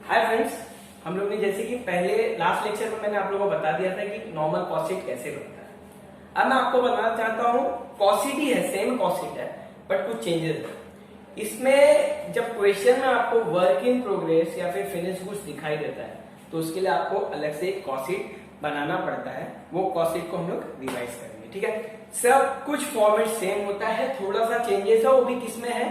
Hi friends, हम लोग ने जैसे कि पहले लास्ट लेक्चर में मैंने आप लोगों को बता दिया था कि नॉर्मल कॉस्ट कैसे बनता है। अब मैं आपको बताना चाहता हूँ कॉस्ट ही है, सेम कॉस्ट है बट कुछ चेंजेस है इसमें। जब क्वेश्चन में आपको वर्क इन प्रोग्रेस या फिर फिनिश गुड्स दिखाई देता है तो उसके लिए आपको अलग से एक कॉस्ट शीट बनाना पड़ता है। वो कॉस्ट शीट को हम लोग रिवाइज करेंगे, ठीक है। सब कुछ फॉर्मेट सेम होता है, थोड़ा सा चेंजेस है, वो भी किसमें है,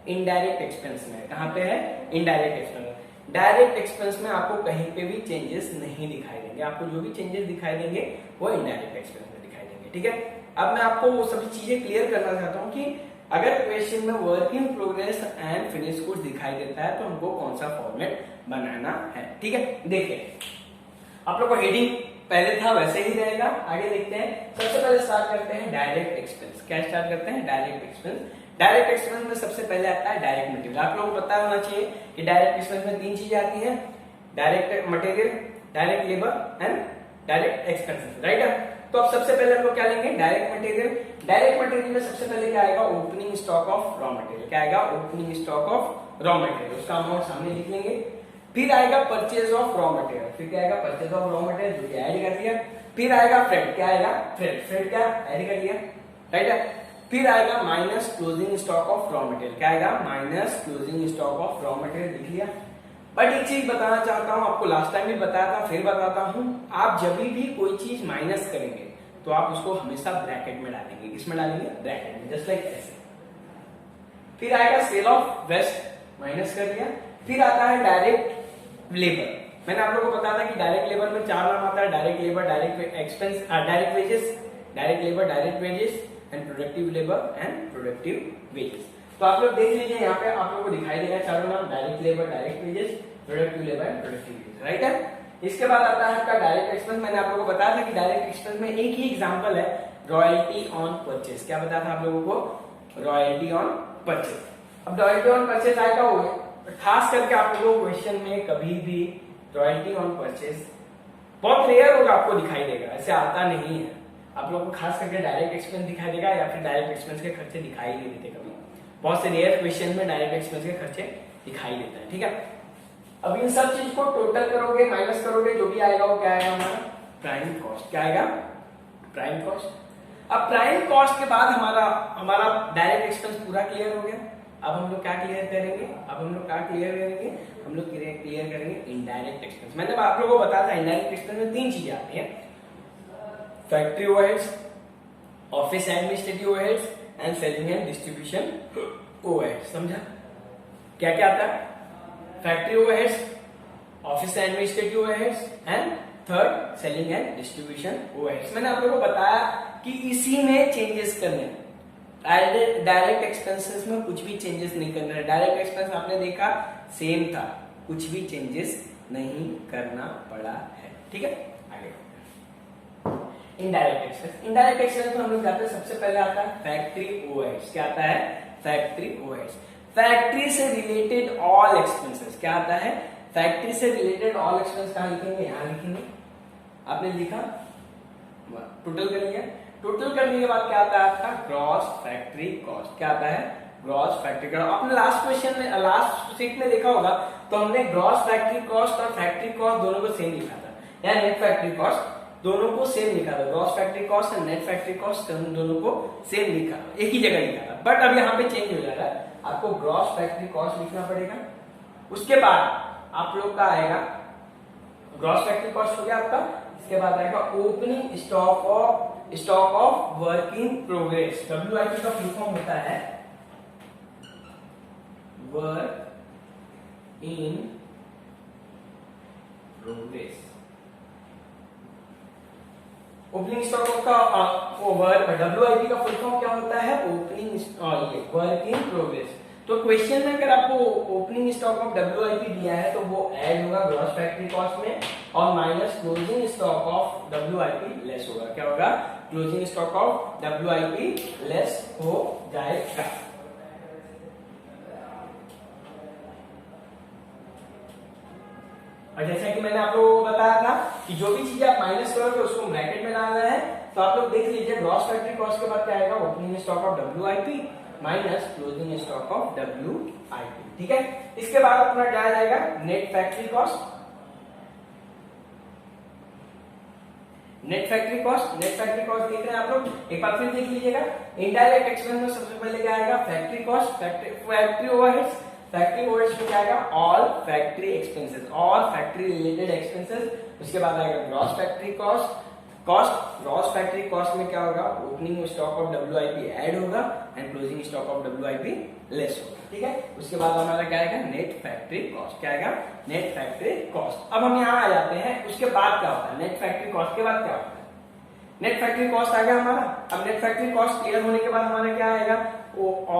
इनडायरेक्ट एक्सपेंस में। कहां पे है, इनडायरेक्ट एक्सपेंस। डायरेक्ट एक्सपेंस में आपको कहीं पे भी चेंजेस नहीं दिखाई देंगे, आपको जो भी चेंजेस दिखाई देंगे वो इनडायरेक्ट एक्सपेंस में दिखाई देंगे, ठीक है। अब मैं आपको वो सभी चीजें क्लियर करना चाहता हूँ कि अगर क्वेश्चन में work in progress and finish goods दिखाई देता है तो हमको कौन सा फॉर्मेट बनाना है, ठीक है। देखिए आप लोग को हेडिंग पहले था वैसे ही रहेगा, आगे देखते हैं। सबसे पहले स्टार्ट करते हैं डायरेक्ट एक्सपेंस। क्या स्टार्ट करते हैं, डायरेक्ट एक्सपेंस। डायरेक्ट एक्सपेंस में सबसे पहले आता है डायरेक्ट मटेरियल। आप लोगों को पता होना चाहिए कि डायरेक्ट एक्सपेंस में तीन चीजें आती हैं, direct material, direct labour and direct expenses, right. तो अब सबसे पहले हम लोग क्या लेंगे, डायरेक्ट मटेरियल। डायरेक्ट मटेरियल में सबसे पहले क्या आएगा, opening stock of raw material. क्या आएगा, opening stock of raw material, उसका अमाउंट सामने लिख लेंगे। फिर आएगा परचेज ऑफ रॉ मटेरियल, फिर क्या आएगा, परचेज ऑफ रॉ मटेरियल जो कि ऐड कर दिया। फिर आएगा फ्रेट, क्या आएगा, फ्रेट, फ्रेट क्या ऐड कर लिया, राइट है। फिर आएगा minus closing stock of raw material, क्या आएगा, minus closing stock of raw material लिख लिया। बट एक चीज बताना चाहता हूं, आपको लास्ट टाइम भी बताया था, फिर बताता हूं। आप जब भी कोई चीज माइनस करेंगे तो आप उसको हमेशा ब्रैकेट में डालेंगे। किसमें डालेंगे, ब्रैकेट में, जस्ट लाइक ऐसे। फिर आएगा सेल ऑफ वेस्ट, माइनस कर दिया। फिर आता है डायरेक्ट लेबर। मैंने आप लोगों को बताया था कि डायरेक्ट लेबर में चार नाम आता है, direct labour, direct expense, direct wages, direct labour, direct wages and productive labour and productive wages. तो आप लोग देख लीजिए, यहाँ पे आप लोगों को दिखाई देगा चारों नाम, direct labour, direct wages, productive labour and productive wages, right है। इसके बाद आता है आपका डायरेक्ट एक्सपेंस। मैंने आप लोगों को बताया था कि डायरेक्ट एक्सपेंस में एक ही एग्जांपल है, रॉयल्टी ऑन परचेज। क्या बताया था आप लोगों को, रॉयल्टी ऑन परचेज। अब रॉयल्टी ऑन परचेज आएगा, वो खास करके आप लोगों को क्वेश्चन में कभी भी रॉयल्टी ऑन परचेज बहुत रेयर होगा, आपको दिखाई देगा, ऐसे आता नहीं है। आप लोगों को खास करके डायरेक्ट एक्सपेंस दिखाई देगा या फिर डायरेक्ट एक्सपेंस के खर्चे दिखाई नहीं देते कभी। बहुत से रेयर क्वेश्चन में डायरेक्ट एक्सपेंस के खर्चे दिखाई देता है, ठीक है। अब इन सब चीज को टोटल करोगे, माइनस करोगे, जो भी आएगा वो क्या आएगा, हमारा प्राइम कॉस्ट। क्या आएगा, प्राइम कॉस्ट। अब प्राइम कॉस्ट के बाद हमारा डायरेक्ट एक्सपेंस पूरा क्लियर हो गया। अब हम लोग क्या क्लियर करेंगे, हम लोग क्लियर करेंगे इनडायरेक्ट एक्सपेंस। मैंने आप लोगों को बताया था इनडायरेक्ट एक्सपेंस में तीन चीजें आती हैं, factory overheads, office administrative overheads and selling and distribution overheads. समझा, क्या क्या आता है, factory overheads, office administrative overheads and third selling and distribution overheads. मैंने आप लोगों को बताया कि इसी में चेंजेस करने, डायरेक्ट एक्सपेंसेस में कुछ भी चेंजेस नहीं करना है। डायरेक्ट एक्सपेंस आपने देखा सेम था, कुछ भी चेंजेस नहीं करना पड़ा है, ठीक है। आगे इनडायरेक्ट एक्सपेंस। इनडायरेक्ट एक्सपेंस में हम लोग जाते हैं, सबसे पहले आता है फैक्ट्री ओवरहेड्स। क्या आता है, फैक्ट्री ओवरहेड्स। फैक्ट्री से रिलेटेड ऑल एक्सपेंसेस। क्या आता है, फैक्ट्री से रिलेटेड ऑल एक्सपेंस। कहां लिखेंगे, यहां लिखेंगे। आपने लिखा, टोटल कर लिया। टोटल करने के बाद क्या आता है आपका, ग्रॉस फैक्ट्री कॉस्ट। क्या आता है, ग्रॉस फैक्ट्री कॉस्ट। आपने लास्ट क्वेश्चन में, लास्ट सीट में देखा होगा, तो हमने ग्रॉस फैक्ट्री कॉस्ट और फैक्ट्री कॉस्ट दोनों को सेम लिखा था, या नेट फैक्ट्री कॉस्ट दोनों को सेम लिखा था। ग्रॉस फैक्ट्री कॉस्ट और नेट फैक्ट्री कॉस्ट दोनों को सेम लिखा, एक ही जगह लिखा था। बट अब यहाँ पे चेंज हो जा रहा है, आपको ग्रॉस फैक्ट्री कॉस्ट लिखना पड़ेगा। उसके बाद आप लोग का आएगा, ग्रॉस फैक्ट्री कॉस्ट हो गया आपका। इसके बाद आएगा opening stock of work in progress. WIP का फुल फॉर्म होता है work in progress. Opening stock of का WIP का फुल फॉर्म क्या होता है, ओपनिंग वर्क इन प्रोग्रेस। तो क्वेश्चन में अगर आपको ओपनिंग स्टॉक ऑफ WIP दिया है तो वो ऐड होगा ग्रॉस फैक्ट्री कॉस्ट में, और minus closing stock of WIP less होगा। क्या होगा, closing stock of WIP less हो जाएगा। और जैसा कि मैंने आप लोगों को बताया था कि जो भी चीजें आप माइनस करोगे उसको ब्रैकेट में डालना है। तो तो आप लोग देख लीजिए ग्रॉस फैक्ट्री कॉस्ट के बाद क्या आएगा, opening stock of WIP minus closing stock of WIP। ठीक है, इसके बाद अपना क्या आ जाएगा, net factory cost. Net factory cost देख रहे हैं आप लोग, एक बार फिर देख लीजिएगा। इनडायरेक्ट एक्सपेंस में सबसे पहले क्या आएगा, factory cost, factory overheads. Factory overheads में क्या आएगा, all factory expenses, all factory related expenses. उसके बाद आएगा gross factory cost. Gross factory cost में क्या होगा, opening stock of WIP add होगा and closing stock of WIP less होगा। ठीक है, उसके बाद हमारा क्या आएगा, नेट फैक्ट्री कॉस्ट। क्या आएगा, नेट फैक्ट्री कॉस्ट। अब हम यहाँ आ जाते हैं, उसके बाद क्या होता है, नेट फैक्ट्री कॉस्ट के बाद क्या होता है। नेट फैक्ट्री कॉस्ट आ गया हमारा। अब नेट फैक्ट्री कॉस्ट क्लियर होने के बाद हमारा क्या आएगा,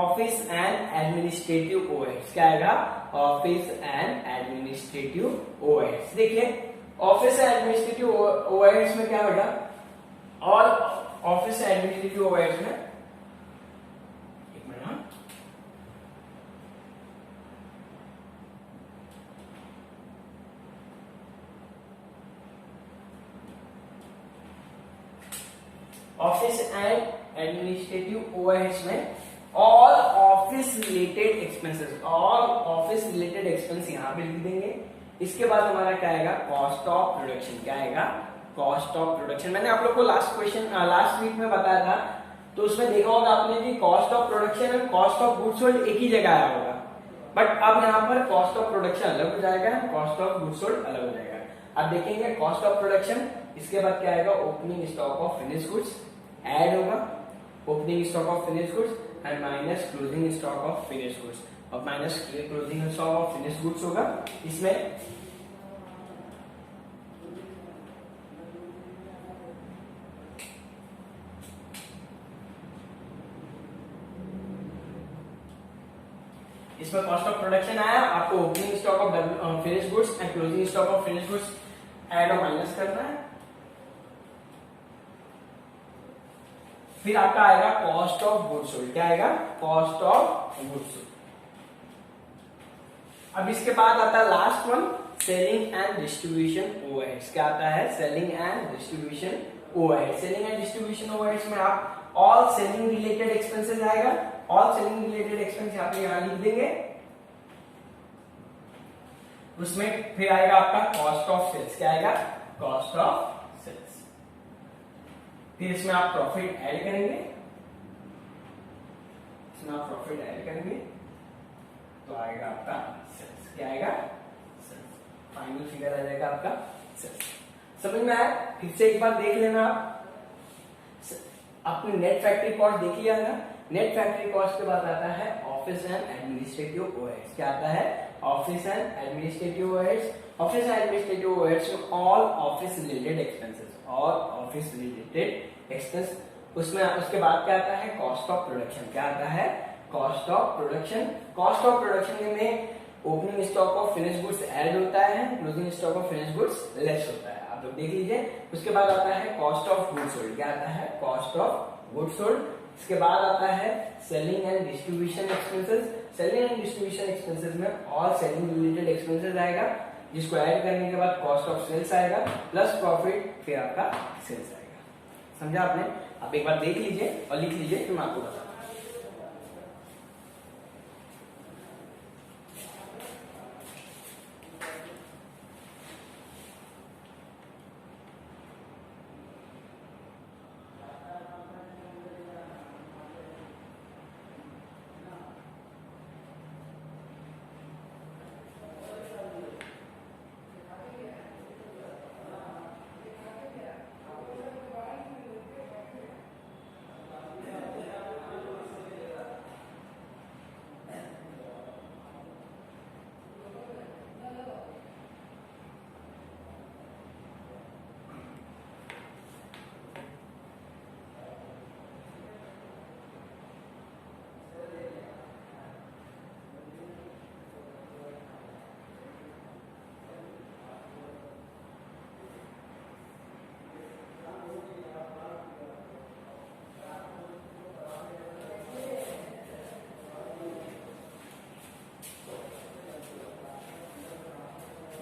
ऑफिस एंड एडमिनिस्ट्रेटिव ओवरहेड्स। क्या आएगा, ऑफिस एंड एडमिनिस्ट्रेटिव ओवरहेड्स। देखिए ऑफिस एडमिनिस्ट्रेटिव ओवरहेड्स में क्या होगा, और ऑफिस एडमिनिस्ट्रेटिव ओवरहेड्स में, एक minute, office and administrative overheads में all office related expenses, all office related expense यहां पे लिख देंगे। इसके बाद हमारा क्या आएगा, कॉस्ट ऑफ प्रोडक्शन। क्या आएगा, कॉस्ट ऑफ प्रोडक्शन। मैंने आप लोग को लास्ट वीक में बताया था, तो उसमें देखा होगा आपने कि कॉस्ट ऑफ प्रोडक्शन और कॉस्ट ऑफ गुड्स सोल्ड एक ही जगह आया होगा, बट अब यहाँ पर कॉस्ट ऑफ प्रोडक्शन अलग हो जाएगा, कॉस्ट ऑफ गुड्स सोल्ड अलग हो जाएगा। अब देखेंगे कॉस्ट ऑफ प्रोडक्शन, इसके बाद क्या आएगा, opening stock of finish goods add होगा, opening stock of finish goods and minus closing stock of finish goods, और minus closing stock of finish goods होगा। इसमें कॉस्ट ऑफ प्रोडक्शन आया, आपको opening stock of finish goods and closing stock of finish goods add और minus करना है। फिर आपका आएगा कॉस्ट ऑफ गुड्स सोल्ड। क्या आएगा, कॉस्ट ऑफ गुड्स सोल्ड। अब इसके बाद आता है last one, selling and distribution overheads. क्या आता है, selling and distribution overheads. Selling and distribution overheads में आप ऑल सेलिंग रिलेटेड एक्सपेंसेस आएगा, ऑल सेलिंग रिलेटेड एक्सपेंस यहाँ पे यहाँ लिख देंगे। उसमें फिर आएगा आपका कॉस्ट ऑफ सेल्स। क्या आएगा, कॉस्ट ऑफ सेल्स। फिर इसमें आप प्रॉफिट ऐड करेंगे, इसमें आप प्रॉफिट ऐड करेंगे तो आएगा आपका सेल्स। क्या आएगा, सेल्स। फाइनल फिगर आ जाएगा आपका सेल्स। समझ में आया, फिर से एक बार देख लेना आप। आपने नेट फैक्ट्री कॉस्ट देख लिया है। नेट फैक्ट्री कॉस्ट के बाद आता है ऑफिस एंड एडमिनिस्ट्रेटिव ओवरहेड्स। क्या आता है, office and administrative overheads. Office and administrative overheads में all office related expenses, all office related expense. उसमें उसके बाद क्या आता है, कॉस्ट ऑफ प्रोडक्शन। क्या आता है, cost of production. Cost of production में opening stock of finish goods add होता है, closing stock of finish goods less होता है, आप लोग देख लीजिए। उसके बाद आता है कॉस्ट ऑफ गुड्स सोल्ड। क्या आता है, कॉस्ट ऑफ गुड्स सोल्ड। इसके बाद आता है selling and distribution expenses. Selling and distribution expenses में ऑल सेलिंग रिलेटेड एक्सपेंसेस आएगा, जिसको ऐड करने के बाद कॉस्ट ऑफ सेल्स आएगा प्लस प्रॉफिट, फिर आपका सेल्स आएगा। समझा आपने? आप एक बार देख लीजिए और लिख लीजिए, फिर मैं आपको बताऊंगा।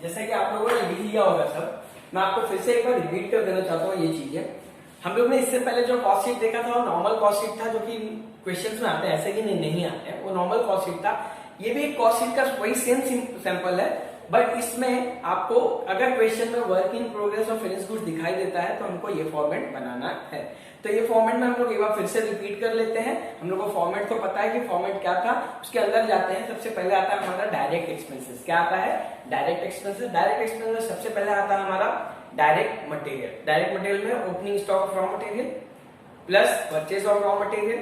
जैसा कि आप लोगों ने लिख लिया होगा सब, मैं आपको फिर से एक बार रिपीट कर देना चाहता हूँ ये चीजें। हम लोग ने इससे पहले जो कॉस्ट शीट देखा था वो नॉर्मल कॉस्ट शीट था, जो कि क्वेश्चंस में आते हैं, ऐसे कि नहीं आते हैं, वो नॉर्मल कॉस्ट शीट था। ये भी एक कॉस्ट शीट का वही सेम सैंपल है, बट इसमें आपको अगर क्वेश्चन में वर्क इन प्रोग्रेस और फिनिश गुड्स दिखाई देता है तो हमको ये फॉर्मेट बनाना है। तो ये फॉर्मेट में हम लोग एक बार फिर से रिपीट कर लेते हैं। हम लोग को फॉर्मेट तो पता है कि फॉर्मेट क्या था, उसके अंदर जाते हैं। सबसे पहले आता है हमारा डायरेक्ट एक्सपेंसेस। क्या आता है? Direct expenses. डायरेक्ट एक्सपेंसेस सबसे पहले आता है हमारा डायरेक्ट मटेरियल। डायरेक्ट मटेरियल में opening stock of raw material plus purchase of raw material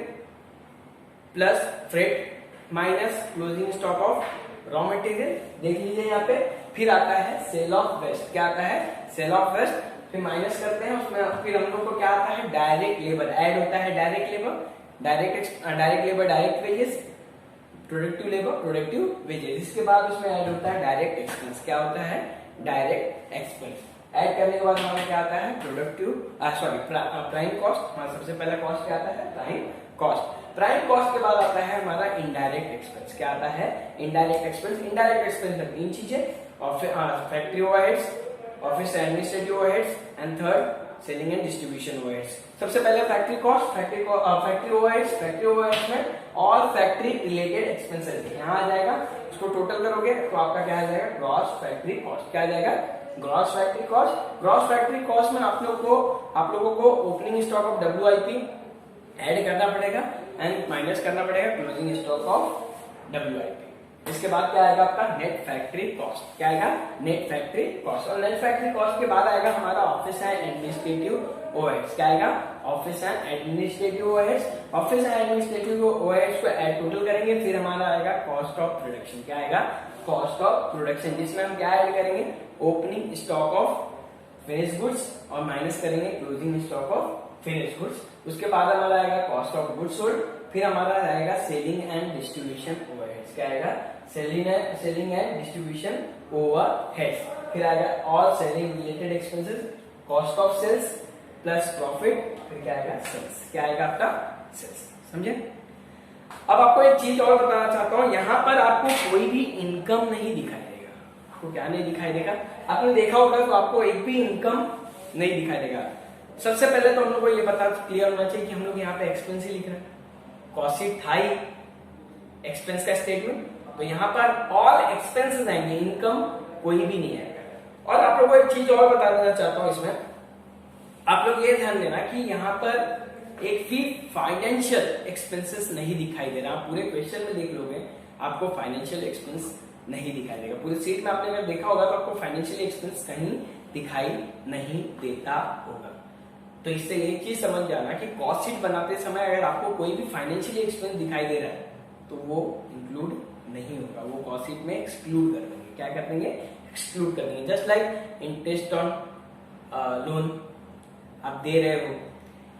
plus freight minus closing stock of raw material. देख लीजिए यहाँ पे। फिर आता है सेल ऑफ वेस्ट। क्या आता है? Sale of waste. फिर माइनस करते हैं उसमें, फिर हम लोग को क्या आता है? Direct labour. ऐड होता है direct labour, direct labour direct wages, productive labour productive wages. इसके बाद उसमें ऐड होता है डायरेक्ट एक्सपेंस। क्या होता है? Direct expense. ऐड करने के बाद हमारा क्या आता है? Prime cost. हमारा सबसे पहला कॉस्ट क्या आता है? Prime cost. प्राइम कॉस्ट के बाद आता है हमारा इनडायरेक्ट एक्सपेंस। क्या आता है? Indirect expense. इनडायरेक्ट एक्सपेंस में 3 चीजें, factory overheads, office administrative overheads and third selling and distribution overheads. सबसे पहले फैक्ट्री कॉस्ट, फैक्ट्री ओवरहेड्स में और फैक्ट्री रिलेटेड एक्सपेंसेस यहाँ आ जाएगा। उसको टोटल करोगे तो आपका क्या आ जाएगा? Gross factory cost. क्या आ जाएगा? Gross factory cost. Gross factory cost में आप लोगों को opening stock of WIP add करना पड़ेगा एंड माइनस करना पड़ेगा क्लोजिंग स्टॉक ऑफ WIP। इसके बाद क्या आएगा आपका? Net factory cost. क्या आएगा? Net factory cost. और नेट फैक्ट्री कॉस्ट के बाद आएगा हमारा ऑफिस एंड एडमिनिस्ट्रेटिव ओवरहेड्स। क्या आएगा? Office and administrative overheads. Office and administrative overheads को ऐड टोटल करेंगे, फिर हमारा आएगा कॉस्ट ऑफ प्रोडक्शन। क्या आएगा? कॉस्ट ऑफ प्रोडक्शन, जिसमें हम क्या ऐड करेंगे? Opening stock of finish goods और माइनस करेंगे closing stock of finish goods. उसके बाद हमारा आएगा कॉस्ट ऑफ गुड्स सोल्ड, फिर हमारा आएगा सेलिंग एंड डिस्ट्रीब्यूशन ओवरहेड्स। क्या आएगा? Selling and distribution overheads. फिर आएगा all selling related expenses, cost of sales plus profit, फिर क्या आएगा? सेल्स। क्या आएगा आपका? सेल्स। समझे? अब आपको एक चीज और बताना चाहता हूं, यहां पर आपको कोई भी इनकम नहीं दिखाई देगा। आपको क्या नहीं दिखाई देगा? आपने देखा होगा तो आपको एक भी इनकम नहीं दिखाई देगा। सबसे पहले तो हम लोग को ये पता क्लियर होना चाहिए कि हम लोग यहाँ पे एक्सपेंस ही लिख रहे हैं। कॉस्ट शीट था ही एक्सपेंस का स्टेटमेंट, तो यहाँ पर ऑल एक्सपेंसेस आएंगे, इनकम कोई भी नहीं आएगा। और आप लोगों को एक चीज और बता देना चाहता हूं इसमें, आप लोग ये ध्यान देना कि यहाँ पर एक भी फाइनेंशियल एक्सपेंसेस नहीं दिखाई दे रहा। आप पूरे क्वेश्चन में देख लोगे आपको फाइनेंशियल एक्सपेंस नहीं दिखाई देगा। पूरी सीट में आपने अगर देखा होगा तो आपको फाइनेंशियल एक्सपेंस कहीं दिखाई नहीं देता होगा। तो इससे एक चीज समझ जाना कि कॉस्ट शीट बनाते समय अगर आपको कोई भी फाइनेंशियल एक्सपेंस दिखाई दे रहा है तो वो इंक्लूड नहीं होगा, वो कॉस्ट शीट में एक्सक्लूड कर देंगे। क्या कर देंगे? एक्सक्लूड कर देंगे। Just like interest on loan आप दे रहे हो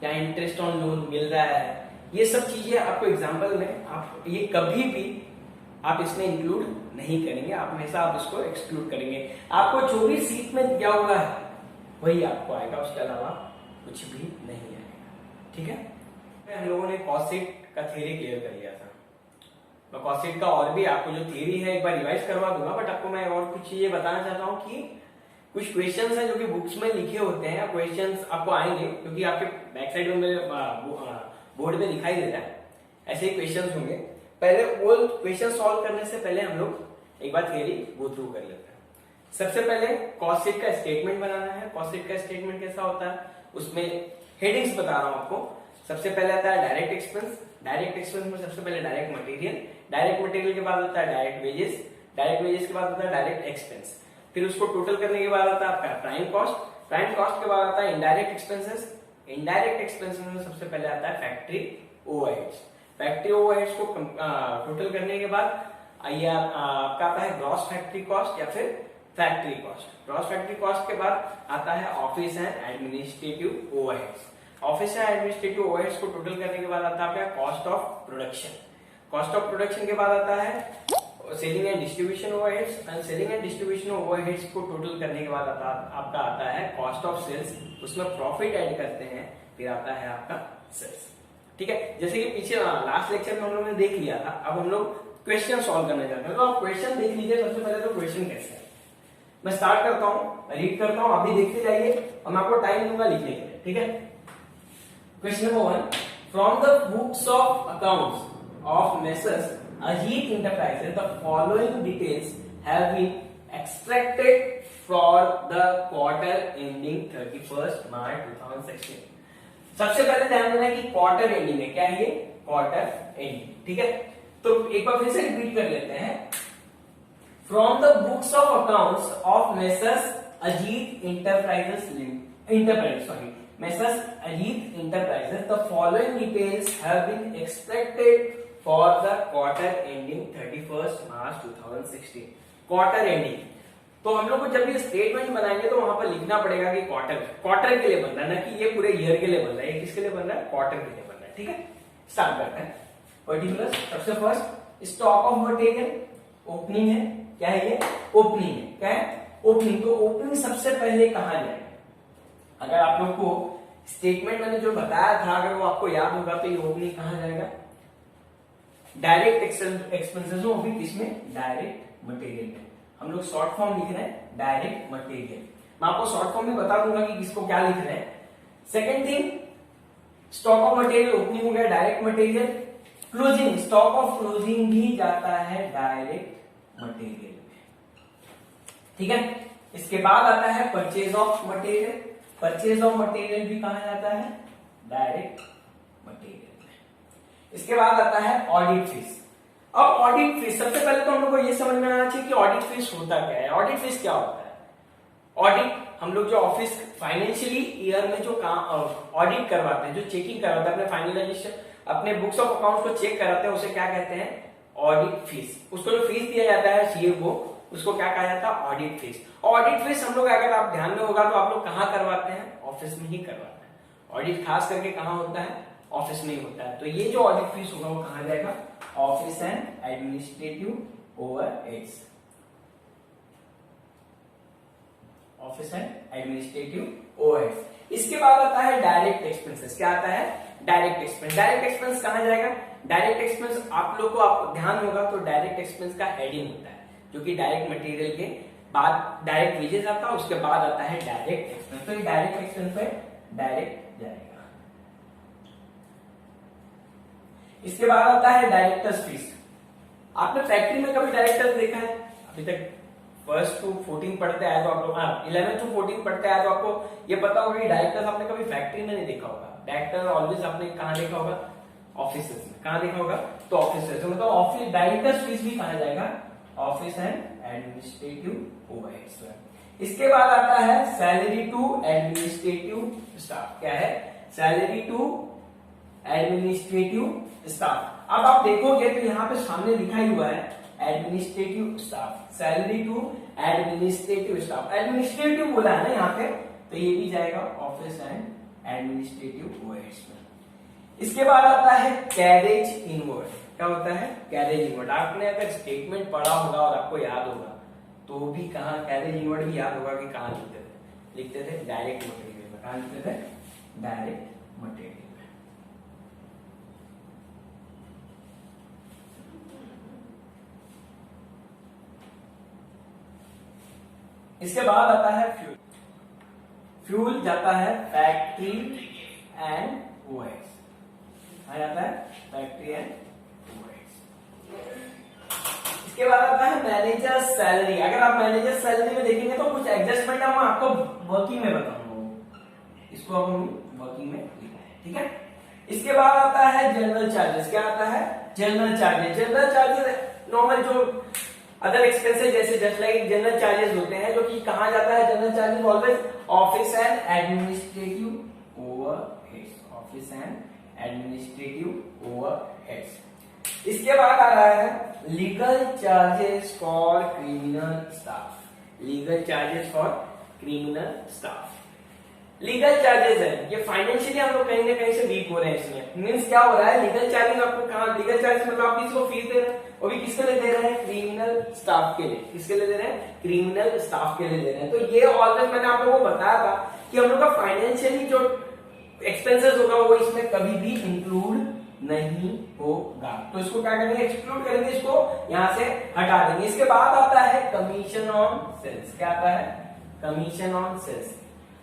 या इंटरेस्ट ऑन लोन मिल रहा है, ये सब चीजें आपको एग्जाम्पल में आप ये कभी भी आप इसमें इंक्लूड नहीं करेंगे, आप हमेशा आप इसको एक्सक्लूड करेंगे। आपको जो भी सीट में दिया हुआ है वही आपको आएगा, उसके अलावा कुछ भी नहीं आएगा। ठीक है? हम लोगों ने कॉस्ट शीट का थ्योरी क्लियर कर लिया था। मैं कॉस्ट शीट का और भी आपको जो थ्योरी है एक बार रिवाइज करवा दूंगा, बट आपको मैं और कुछ चीजें बताना चाहता हूँ कि कुछ क्वेश्चंस हैं जो कि बुक्स में लिखे होते हैं, क्वेश्चंस आपको आएंगे क्योंकि आपके बैक साइड में बोर्ड में दिखाई दे रहा है, ऐसे ही क्वेश्चंस होंगे। पहले वो क्वेश्चन सॉल्व करने से पहले हम लोग एक बार थ्योरी गो थ्रू कर लेते हैं। सबसे पहले कॉस्ट शीट का स्टेटमेंट बनाना है। कॉस्ट शीट का स्टेटमेंट कैसा होता है, उसमें हेडिंग्स बता रहा हूं आपको। सबसे पहले आता है डायरेक्ट एक्सपेंस। डायरेक्ट एक्सपेंस में सबसे पहले डायरेक्ट मटेरियल, डायरेक्ट मटेरियल के बाद होता है डायरेक्ट वेजेस, डायरेक्ट वेजेस के बाद होता है डायरेक्ट एक्सपेंस, फिर उसको टोटल करने के बाद आता है आपका प्राइम कॉस्ट, प्राइम कॉस्ट के बाद आता है इनडायरेक्ट एक्सपेंसेस, इनडायरेक्ट एक्सपेंसेस में सबसे पहले आता है फैक्ट्री ओवरहेड्स। फैक्ट्री ओवरहेड्स को टोटल करने के बाद आपका आता है ग्रॉस फैक्ट्री कॉस्ट या फिर factory cost. Gross factory cost के बाद आता है office and administrative overheads. Office and administrative overheads को टोटल करने के बाद आता है आपका cost of production. Cost of production के बाद आता है selling and distribution overheads, and selling and distribution overheads को टोटल करने के बाद आपका आता है कॉस्ट ऑफ सेल्स, उसमें प्रॉफिट ऐड करते हैं, फिर आता है आपका सेल्स। ठीक है? जैसे कि पीछे लास्ट लेक्चर में हम लोग ने देख लिया था, अब हम लोग क्वेश्चन सॉल्व करने जाते हैं। तो आप क्वेश्चन देख लीजिए। सबसे पहले तो क्वेश्चन कैसे है मैं स्टार्ट करता हूँ, रीड करता हूँ, आप भी देखते जाइए और मैं आपको टाइम दूंगा लिखने के लिए। ठीक है? Question number 1, from the books of accounts of messrs Ajit enterprises the following details have been extracted for the quarter ending 31 March 2016। सबसे पहले ध्यान देना कि क्वार्टर एंडिंग है, क्या है ये, क्वार्टर एंडिंग, ठीक है। तो एक बार फिर से रिपीट कर लेते हैं, from the books of accounts of messrs Ajit messrs Ajit enterprises the following details have been extracted for the quarter ending 31 March 2016। Quarter ending, तो हम लोग को जब ये स्टेटमेंट बनाएंगे तो वहां पर लिखना पड़ेगा कि क्वार्टर के लिए बन रहा है, ना कि ये पूरे ईयर के लिए बन रहा है। ये किसके लिए बन रहा है, क्वार्टर के लिए बन रहा है, ठीक है। स्टार्ट करते हैं। पर्टिकुलर, सबसे first stock of material, opening है, क्या है ये, ओपनिंग है, क्या है, ओपनिंग। तो ओपनिंग सबसे पहले कहां जाएगा, अगर आप लोग को स्टेटमेंट मैंने जो बताया था अगर वो आपको याद होगा तो ये ओपनिंग कहां जाएगा, डायरेक्ट एक्सपेंसेस में, वो भी किसमें, डायरेक्ट मटेरियल में। हम लोग शॉर्ट फॉर्म लिख रहे हैं डायरेक्ट मटेरियल, मैं आपको शॉर्ट फॉर्म में बता दूंगा कि किसको क्या लिख रहे हैं। Second thing, stock of material opening हो गया, direct material. Closing, stock of closing भी जाता है डायरेक्ट मटेरियल में, ठीक है। इसके बाद आता है purchase of material, purchase of material भी कहा जाता है, डायरेक्ट मटेरियल में। इसके बाद आता है ऑडिट फीस। अब ऑडिट फीस, सबसे पहले तो हम लोग को ये समझ में आना चाहिए कि ऑडिट फीस होता क्या है। ऑडिट फीस क्या होता है, ऑडिट हम लोग जो ऑफिस फाइनेंशियली ईयर में जो काम ऑडिट करवाते हैं, जो चेकिंग करवाते हैं, अपने फाइनलाइजेशन, अपने बुक्स ऑफ अकाउंट्स को चेक कराते हैं, उसे क्या कहते हैं, ऑडिट फीस। उसको जो फीस दिया जाता है सीए को, उसको क्या कहा जाता है, ऑडिट फीस। ऑडिट फीस हम लोग, अगर आप ध्यान में होगा तो आप लोग कहाँ करवाते हैं, ऑफिस में ही करवाते हैं। ऑडिट खास करके कहाँ होता है, ऑफिस में ही होता है। तो ये जो ऑडिट फीस होगा वो कहाँ जाएगा, office and administrative overheads, office and administrative overheads. इसके बाद आता है डायरेक्ट एक्सपेंसेस, क्या आता है, डायरेक्ट एक्सपेंस। डायरेक्ट एक्सपेंस कहां जाएगा, डायरेक्ट एक्सपेंस आप लोग को आप ध्यान होगा तो डायरेक्ट एक्सपेंस का हेडिंग होता है, जो कि डायरेक्ट मटेरियल के बाद डायरेक्ट वेजेस आता है, उसके बाद आता है डायरेक्ट एक्सपेंस। तो ये डायरेक्ट एक्सपेंस पे डायरेक्ट जाएगा। इसके बाद आता है डायरेक्टर्स फीस। आपने फैक्ट्री में कभी डायरेक्टर्स देखा है, अभी तक 1 to 14 पढ़ते आए तो आप लोग, 11 to 14 पढ़ते आए तो आपको ये पता होगा कि डायरेक्टर्स आपने कभी फैक्ट्री में नहीं देखा होगा। डायरेक्टर ऑलवेज आपने कहां देखा होगा, ऑफिस में। कहां देखा होगा, तो ऑफिस में। तो मतलब ऑफिस डायरेक्टर्स फीस भी कहा जाएगा, ऑफिस एंड एडमिनिस्ट्रेटिव ओवरहेड्स। इसके बाद आता है सैलरी टू एडमिनिस्ट्रेटिव स्टाफ, क्या है, सैलरी टू एडमिनिस्ट्रेटिव स्टाफ। अब आप देखोगे तो यहाँ पे सामने लिखा ही हुआ है administrative staff, salary to administrative staff. Administrative बोला है ना यहाँ पे, तो ये भी जाएगा ऑफिस एंड एडमिनिस्ट्रेटिव ओवरहेड्स में। इसके बाद आता है कैरेज इनवर्ड। क्या होता है, कैरेज इनवर्ड। आपने अगर स्टेटमेंट पढ़ा होगा और आपको याद होगा तो भी कहा, कैरेज इनवर्ड भी याद होगा कि कहां लिखते थे डायरेक्ट मटेरियल में। कहां लिखते थे, डायरेक्ट मटेरियल में। इसके बाद आता है फ्यूल। फ्यूल जाता है फैक्ट्री एंड ओवरहेड्स, आ जाता है फैक्ट्री एंड ओवरहेड्स। इसके बाद आता है मैनेजर सैलरी। अगर आप मैनेजर सैलरी में देखेंगे तो कुछ एडजस्टमेंट मैं आपको वर्किंग में बताऊंगा, इसको अब हम वर्किंग में लिखते हैं, ठीक है। इसके बाद आता है जनरल चार्जेस। क्या आता है, general charges. General charges normal जो अदर एक्सपेंसेस जैसे जस्ट लाइक जनरल चार्जेस होते हैं, जो कि कहा जाता है, general charges always office and administrative overheads, office and administrative overheads. इसके बाद आ रहा है legal charges for criminal staff, legal charges for criminal staff. Legal charges है, ये फाइनेंशियली हम लोग कहीं ना कहीं से वीक हो रहे हैं इसमें। मीन्स क्या हो रहा है, लीगल चार्जेस आपको कहा, लीगल चार्जेस मतलब आप किसी को फीस दे रहे हैं, वो भी किसके लिए दे रहे हैं, क्रिमिनल स्टाफ के लिए। किसके लिए दे रहे हैं, क्रिमिनल स्टाफ के लिए दे रहे हैं। तो ये ऑलवेज मैंने आप लोगों को बताया था कि हम लोग का फाइनेंशियली जो एक्सपेंसेस होगा वो इसमें कभी भी इंक्लूड नहीं होगा। तो इसको क्या करेंगे, एक्सक्लूड करेंगे, इसको यहां से हटा देंगे। इसके बाद आता है कमीशन ऑन सेल्स। क्या आता है, कमीशन ऑन सेल्स।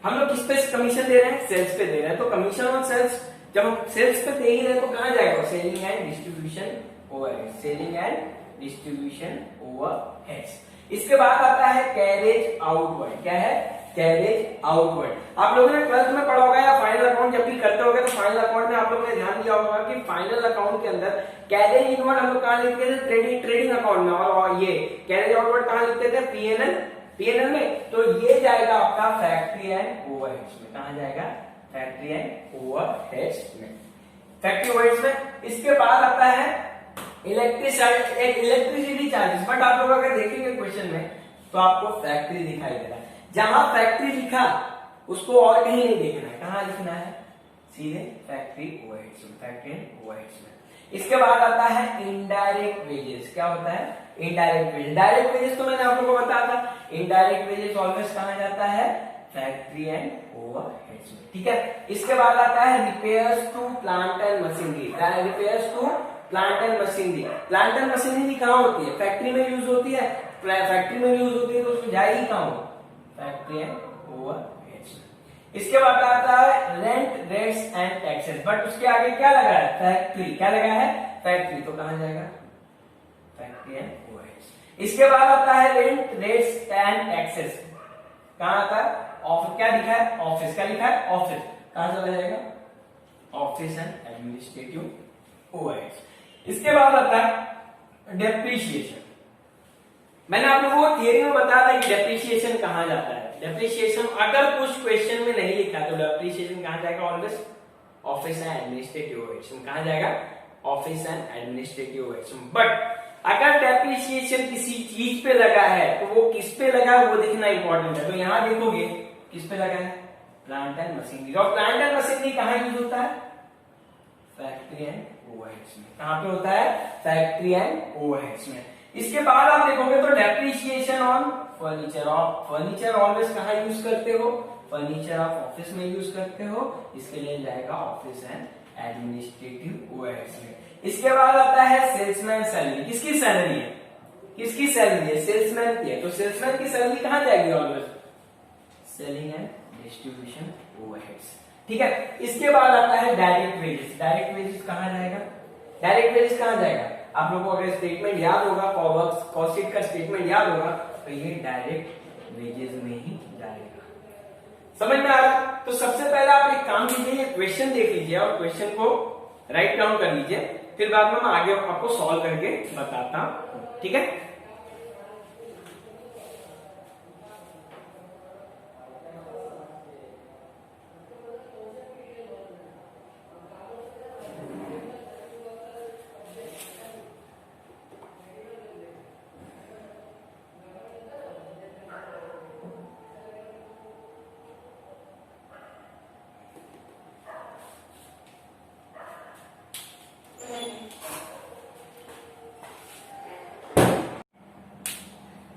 हम लोग किस पे कमीशन दे रहे हैं, सेल्स पे दे रहे हैं। तो कमीशन ऑन सेल्स जब हम सेल्स पे दे ही रहे तो कहां जाएगा, selling and distribution overhead, selling and distribution overheads. इसके बाद आता है कैरेज आउटवर्ड। क्या है, कैरेज आउटवर्ड। आप लोगों ने 12th में पढ़ा होगा या फाइनल अकाउंट जब भी करते होगे तो फाइनल अकाउंट में आप लोगों ने ध्यान दिया होगा कि फाइनल अकाउंट के अंदर कैरेज इनवर्ड हम लोग कहां लिखते थे, ट्रेडिंग अकाउंट में, और ये कैरेज आउटवर्ड कहां लिखते थे, पीएनएल में। तो ये जाएगा आपका फैक्ट्री एंड ओवरहेड्स में। कहां जाएगा, फैक्ट्री एंड ओवरहेड्स में, फैक्ट्री ओवरहेड्स में। इसके बाद आता है इलेक्ट्रिसिटी चार्जेस। बट आप लोग अगर देखेंगे क्वेश्चन में तो आपको फैक्ट्री दिखाई दे रहा है, जहां फैक्ट्री लिखा उसको और कहीं नहीं देखना है, कहां लिखना है, सीधे फैक्ट्री ओवरहेड्स में, फैक्ट्री एंड ओवरहेड्स में। इसके बाद आता है इनडायरेक्ट वेजेस। क्या होता है, इनडायरेक्ट वेजेस। डायरेक्ट वेजेस तो मैंने आप लोगों को बताया था, इनडायरेक्ट वेजेस ऑलवेज कहां जाता है, फैक्ट्री एंड ओवरहेड्स में। ठीक है, इसके बाद आता है repairs to plant and machinery. Repairs to plant and machinery. Plant and machinery कहां होती है, फैक्ट्री में यूज होती है, फैक्ट्री में यूज होती है तो उसको जाएगी कहां, फैक्ट्री एंड ओवरहेड्स। इसके बाद आता है rent, rates and taxes. But उसके आगे क्या लगा है, फैक्ट्री। क्या लगा है, फैक्ट्री, तो कहां जाएगा, फैक्ट्री एंड ओवरहेड्स। इसके बाद आता है रेंट, रेट्स एंड टैक्सेस। कहां आता है, ऑफिस। क्या लिखा है, ऑफिस। क्या लिखा है, ऑफिस। कहां चला जाएगा, ऑफिस एंड एडमिनिस्ट्रेटिव ओवरहेड्स। इसके बाद आता है डेप्रिसिएशन। मैंने आप लोगों को थियरी में बताया था कि डेप्रिसिएशन कहां जाता है। डेप्रिसिएशन अगर कुछ क्वेश्चन में नहीं लिखा तो डेप्रिसिएशन कहां जाएगा, always office and administrative overheads में। कहां जाएगा, ऑफिस एंड एडमिनिस्ट्रेटिव ओवरहेड्स में। बट अगर डेप्रिसिएशन किसी चीज पे लगा है तो वो किस पे लगा है वो देखना इंपॉर्टेंट है। तो यहां देखोगे किस पे लगा है, प्लांट एंड मशीनरी। और प्लांट एंड मशीनरी कहां यूज होता है, फैक्ट्री एंड ओवरहेड्स में। कहां पे होता है, फैक्ट्री एंड ओवरहेड्स में। इसके बाद आप देखोगे तो depreciation on furniture. Of furniture always कहां यूज करते हो, फर्नीचर आप ऑफिस में यूज करते हो, इसके लिए जाएगा ऑफिस एंड एडमिनिस्ट्रेटिव ओवरहेड्स में। इसके बाद आता है सेल्समैन सैलरी। किसकी सैलरी है, किसकी सैलरी है, सेल्समैन की है। तो सेल्समैन की सैलरी कहां जाएगी, always selling and distribution overheads. ठीक है, इसके बाद आता है डायरेक्ट वेजेस। डायरेक्ट वेजेस कहां जाएगा, डायरेक्ट वेजेस कहां जाएगा। आप लोगों को अगर स्टेटमेंट याद होगा, कॉस्ट शीट का स्टेटमेंट याद होगा तो ये डायरेक्ट वेजेस में ही जाएगा। समझ में आ रहा, तो सबसे पहले आप एक काम कीजिए, क्वेश्चन देख लीजिए और क्वेश्चन को राइट डाउन कर लीजिए, फिर बाद में मैं आगे आपको सॉल्व करके बताता हूं। ठीक है,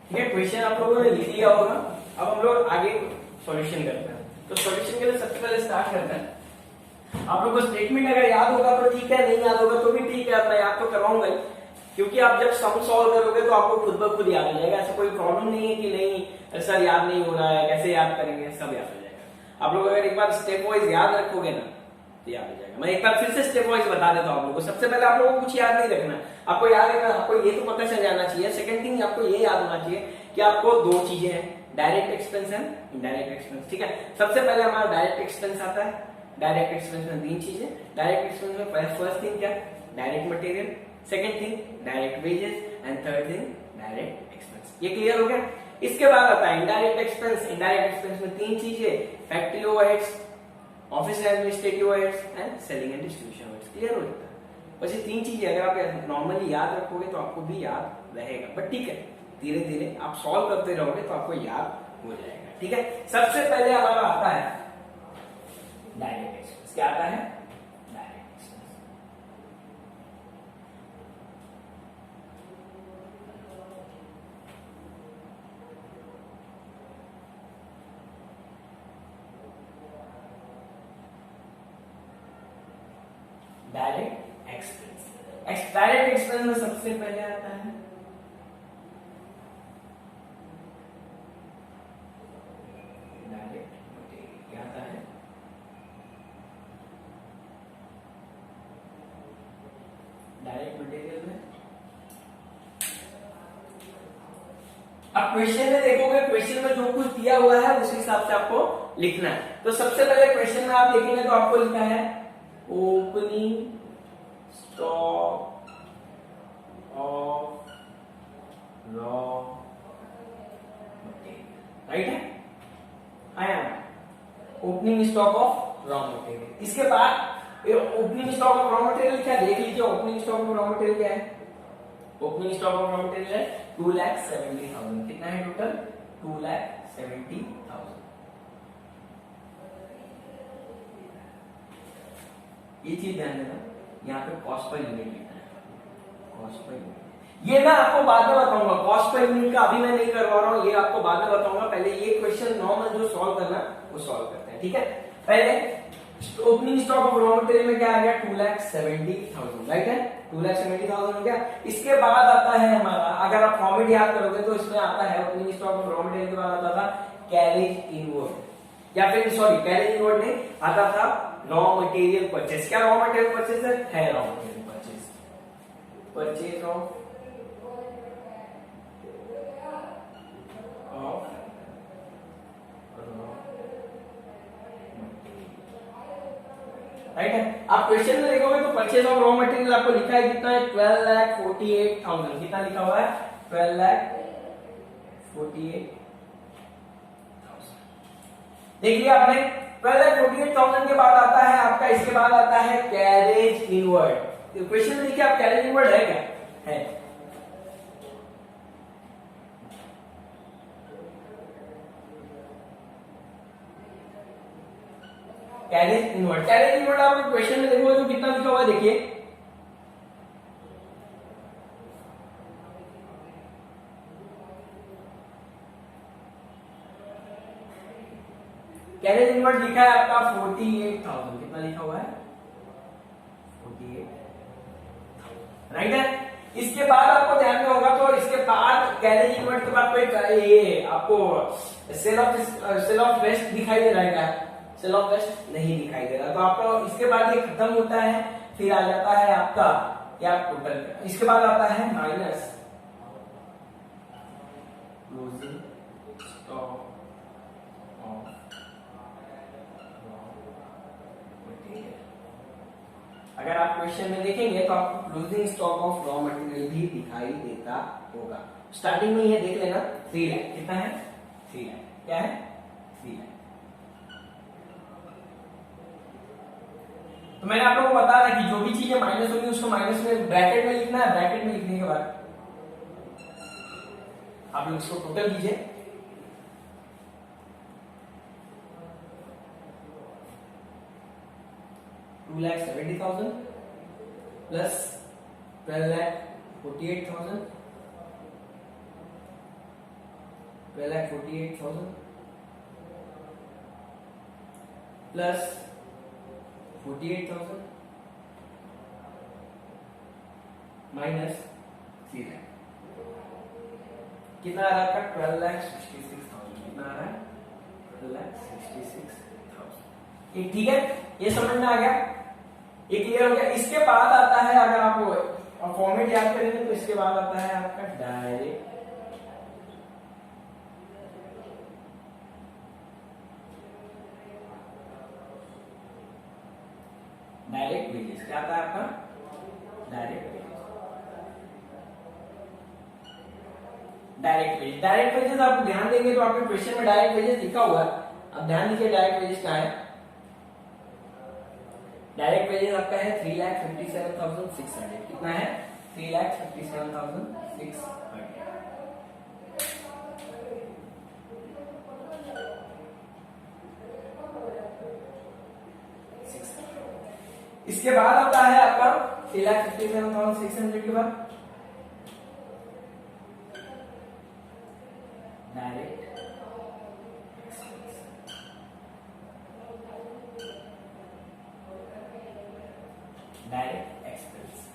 ठीक है, क्वेश्चन आप लोगों ने लिख लिया होगा। अब हम लोग आगे सॉल्यूशन करते हैं। तो सॉल्यूशन के लिए सबसे पहले स्टार्ट करते हैं। आप लोगों को स्टेटमेंट अगर याद होगा तो ठीक है, नहीं याद होगा तो भी ठीक है, मैं याद तो करवाऊंगा ही, क्योंकि आप जब सम सॉल्व करोगे तो आपको खुद ब खुद याद हो जाएगा। ऐसा कोई प्रॉब्लम नहीं है कि नहीं सर याद नहीं हो रहा है, कैसे याद करेंगे, सब याद हो जाएगा। आप लोग अगर एक बार स्टेप वाइज याद रखोगे ना तो याद हो जाएगा। मैं एक बार फिर से स्टेप वाइज बता देता हूँ आप लोगों को। सबसे पहले आप लोगों को कुछ याद नहीं रखना, आपको याद रखना, आपको ये तो पता चल जाना चाहिए। सेकंड थिंग आपको ये याद होना चाहिए कि आपको दो चीजें हैं, direct expense and indirect expense. ठीक है, सबसे पहले हमारा डायरेक्ट एक्सपेंस आता है। डायरेक्ट एक्सपेंस में तीन चीजें। डायरेक्ट एक्सपेंस में फर्स्ट थिंग क्या, direct material, second thing direct wages and third thing direct expense. ये क्लियर हो गया। इसके बाद आता है इनडायरेक्ट एक्सपेंस। इनडायरेक्ट एक्सपेंस में तीन चीजें, factory overheads, office administrative overheads and selling and distribution overheads. Clear हो जाता है। बस ये तीन चीजें अगर आप नॉर्मली याद रखोगे तो आपको भी याद रहेगा। बट ठीक है, धीरे धीरे आप सॉल्व करते रहोगे तो आपको याद हो जाएगा। ठीक है, सबसे पहले हमारा आता है डायरेक्ट एक्सपेंस। क्या आता है, direct expense. Direct expense. Direct expense में सबसे पहले आता है डायरेक्ट मटेरियल। क्या आता है, अब क्वेश्चन में देखोगे, क्वेश्चन में जो कुछ दिया हुआ है उस हिसाब से आपको लिखना है। तो सबसे पहले क्वेश्चन में आप देखेंगे तो आपको लिखा है opening stock of raw material, right है, आया opening stock of raw material. इसके बाद opening stock of raw material क्या देख लीजिए, opening stock of raw material क्या है, opening stock of raw material है 2,70,000। कितना है टोटल, 2,70,000। ये चीज ध्यान देना, यहाँ पे कॉस्ट पर यूनिट लिखना है, कॉस्ट पर यूनिट। ये मैं आपको बाद में बताऊंगा, कॉस्ट पर यूनिट का अभी मैं नहीं करवा रहा हूँ, ये आपको बाद में बताऊंगा। पहले ये क्वेश्चन नॉर्मल जो सॉल्व करना वो सॉल्व करते हैं, ठीक है। पहले opening stock of raw material में क्या आ गया, 2,70,000, राइट है, 2,70,000 हो गया। इसके बाद आता है हमारा, अगर आप फॉर्मेट याद करोगे तो इसमें आता है opening stock of raw material के बाद आता था कैरेज इनवर्ड, या फिर सॉरी कैरेज इनवर्ड नहीं आता था रॉ मटेरियल परचेज। क्या रॉ मटेरियल परचेज है raw material purchase, purchase of right है। आप क्वेश्चन में देखोगे तो परचेज ऑफ रॉ मटेरियल आपको लिखा है कितना है, 12,48,000। कितना लिखा हुआ है, 12,48,000। देख लिया आपने, 12,48,000 के बाद आता है आपका, इसके बाद आता है कैरेज इनवर्ड। क्वेश्चन में देखिए आप कैरेज इनवर्ड है क्या, है। कैरेज इनवर्ड, कैरेज इनवर्ड आप क्वेश्चन में देखोगे तो कितना लिखा हुआ है, देखिए कैरेज इनवर्ड लिखा है आपका 48,000। कितना लिखा हुआ है, 48,000, राइट है। इसके बाद आपको ध्यान में होगा तो इसके बाद कैरेज इनवर्ड के बाद कोई ये आपको सेल ऑफ वेस्ट दिखाई दे रहा है क्या, सेल ऑफ वेस्ट नहीं दिखाई दे रहा। तो आपको इसके बाद ये खत्म होता है, फिर आ जाता है आपका क्या टोटल, इसके बाद आता है minus closing stock of raw material. अगर आप क्वेश्चन में देखेंगे तो आपको closing stock of raw material भी दिखाई देता होगा। स्टार्टिंग में ये देख लेना 3 लाख, कितना है 3 लाख, क्या है 3 लाख। तो मैंने आप लोगों को बताया कि जो भी चीजें माइनस होगी उसको माइनस में ब्रैकेट में लिखना है, ब्रैकेट में लिखने के बाद आप लोग इसको टोटल कीजिए, $2,70,000 प्लस 12,48,000, 12,48,000 प्लस 48,000 माइनस 3 लाख। कितना आ रहा है आपका, 12,66,000। कितना आ रहा है, 12,66,000। ठीक है, ये समझ में आ गया, ये क्लियर हो गया। इसके बाद आता है, अगर आप फॉर्मेट याद करेंगे तो इसके बाद आता है आपका डायरेक्ट वेजेस। क्या आता है आपका, direct wages. Direct wages, direct wages आप ध्यान देंगे तो आपके क्वेश्चन में डायरेक्ट वेजेस लिखा हुआ है। अब ध्यान दीजिए डायरेक्ट वेजेस क्या है, डायरेक्ट वेजेस आपका है 3,57,600। कितना है, 3,57,600। इसके बाद आता है आपका 3,57,600 के बाद डायरेक्ट एक्सपेंस।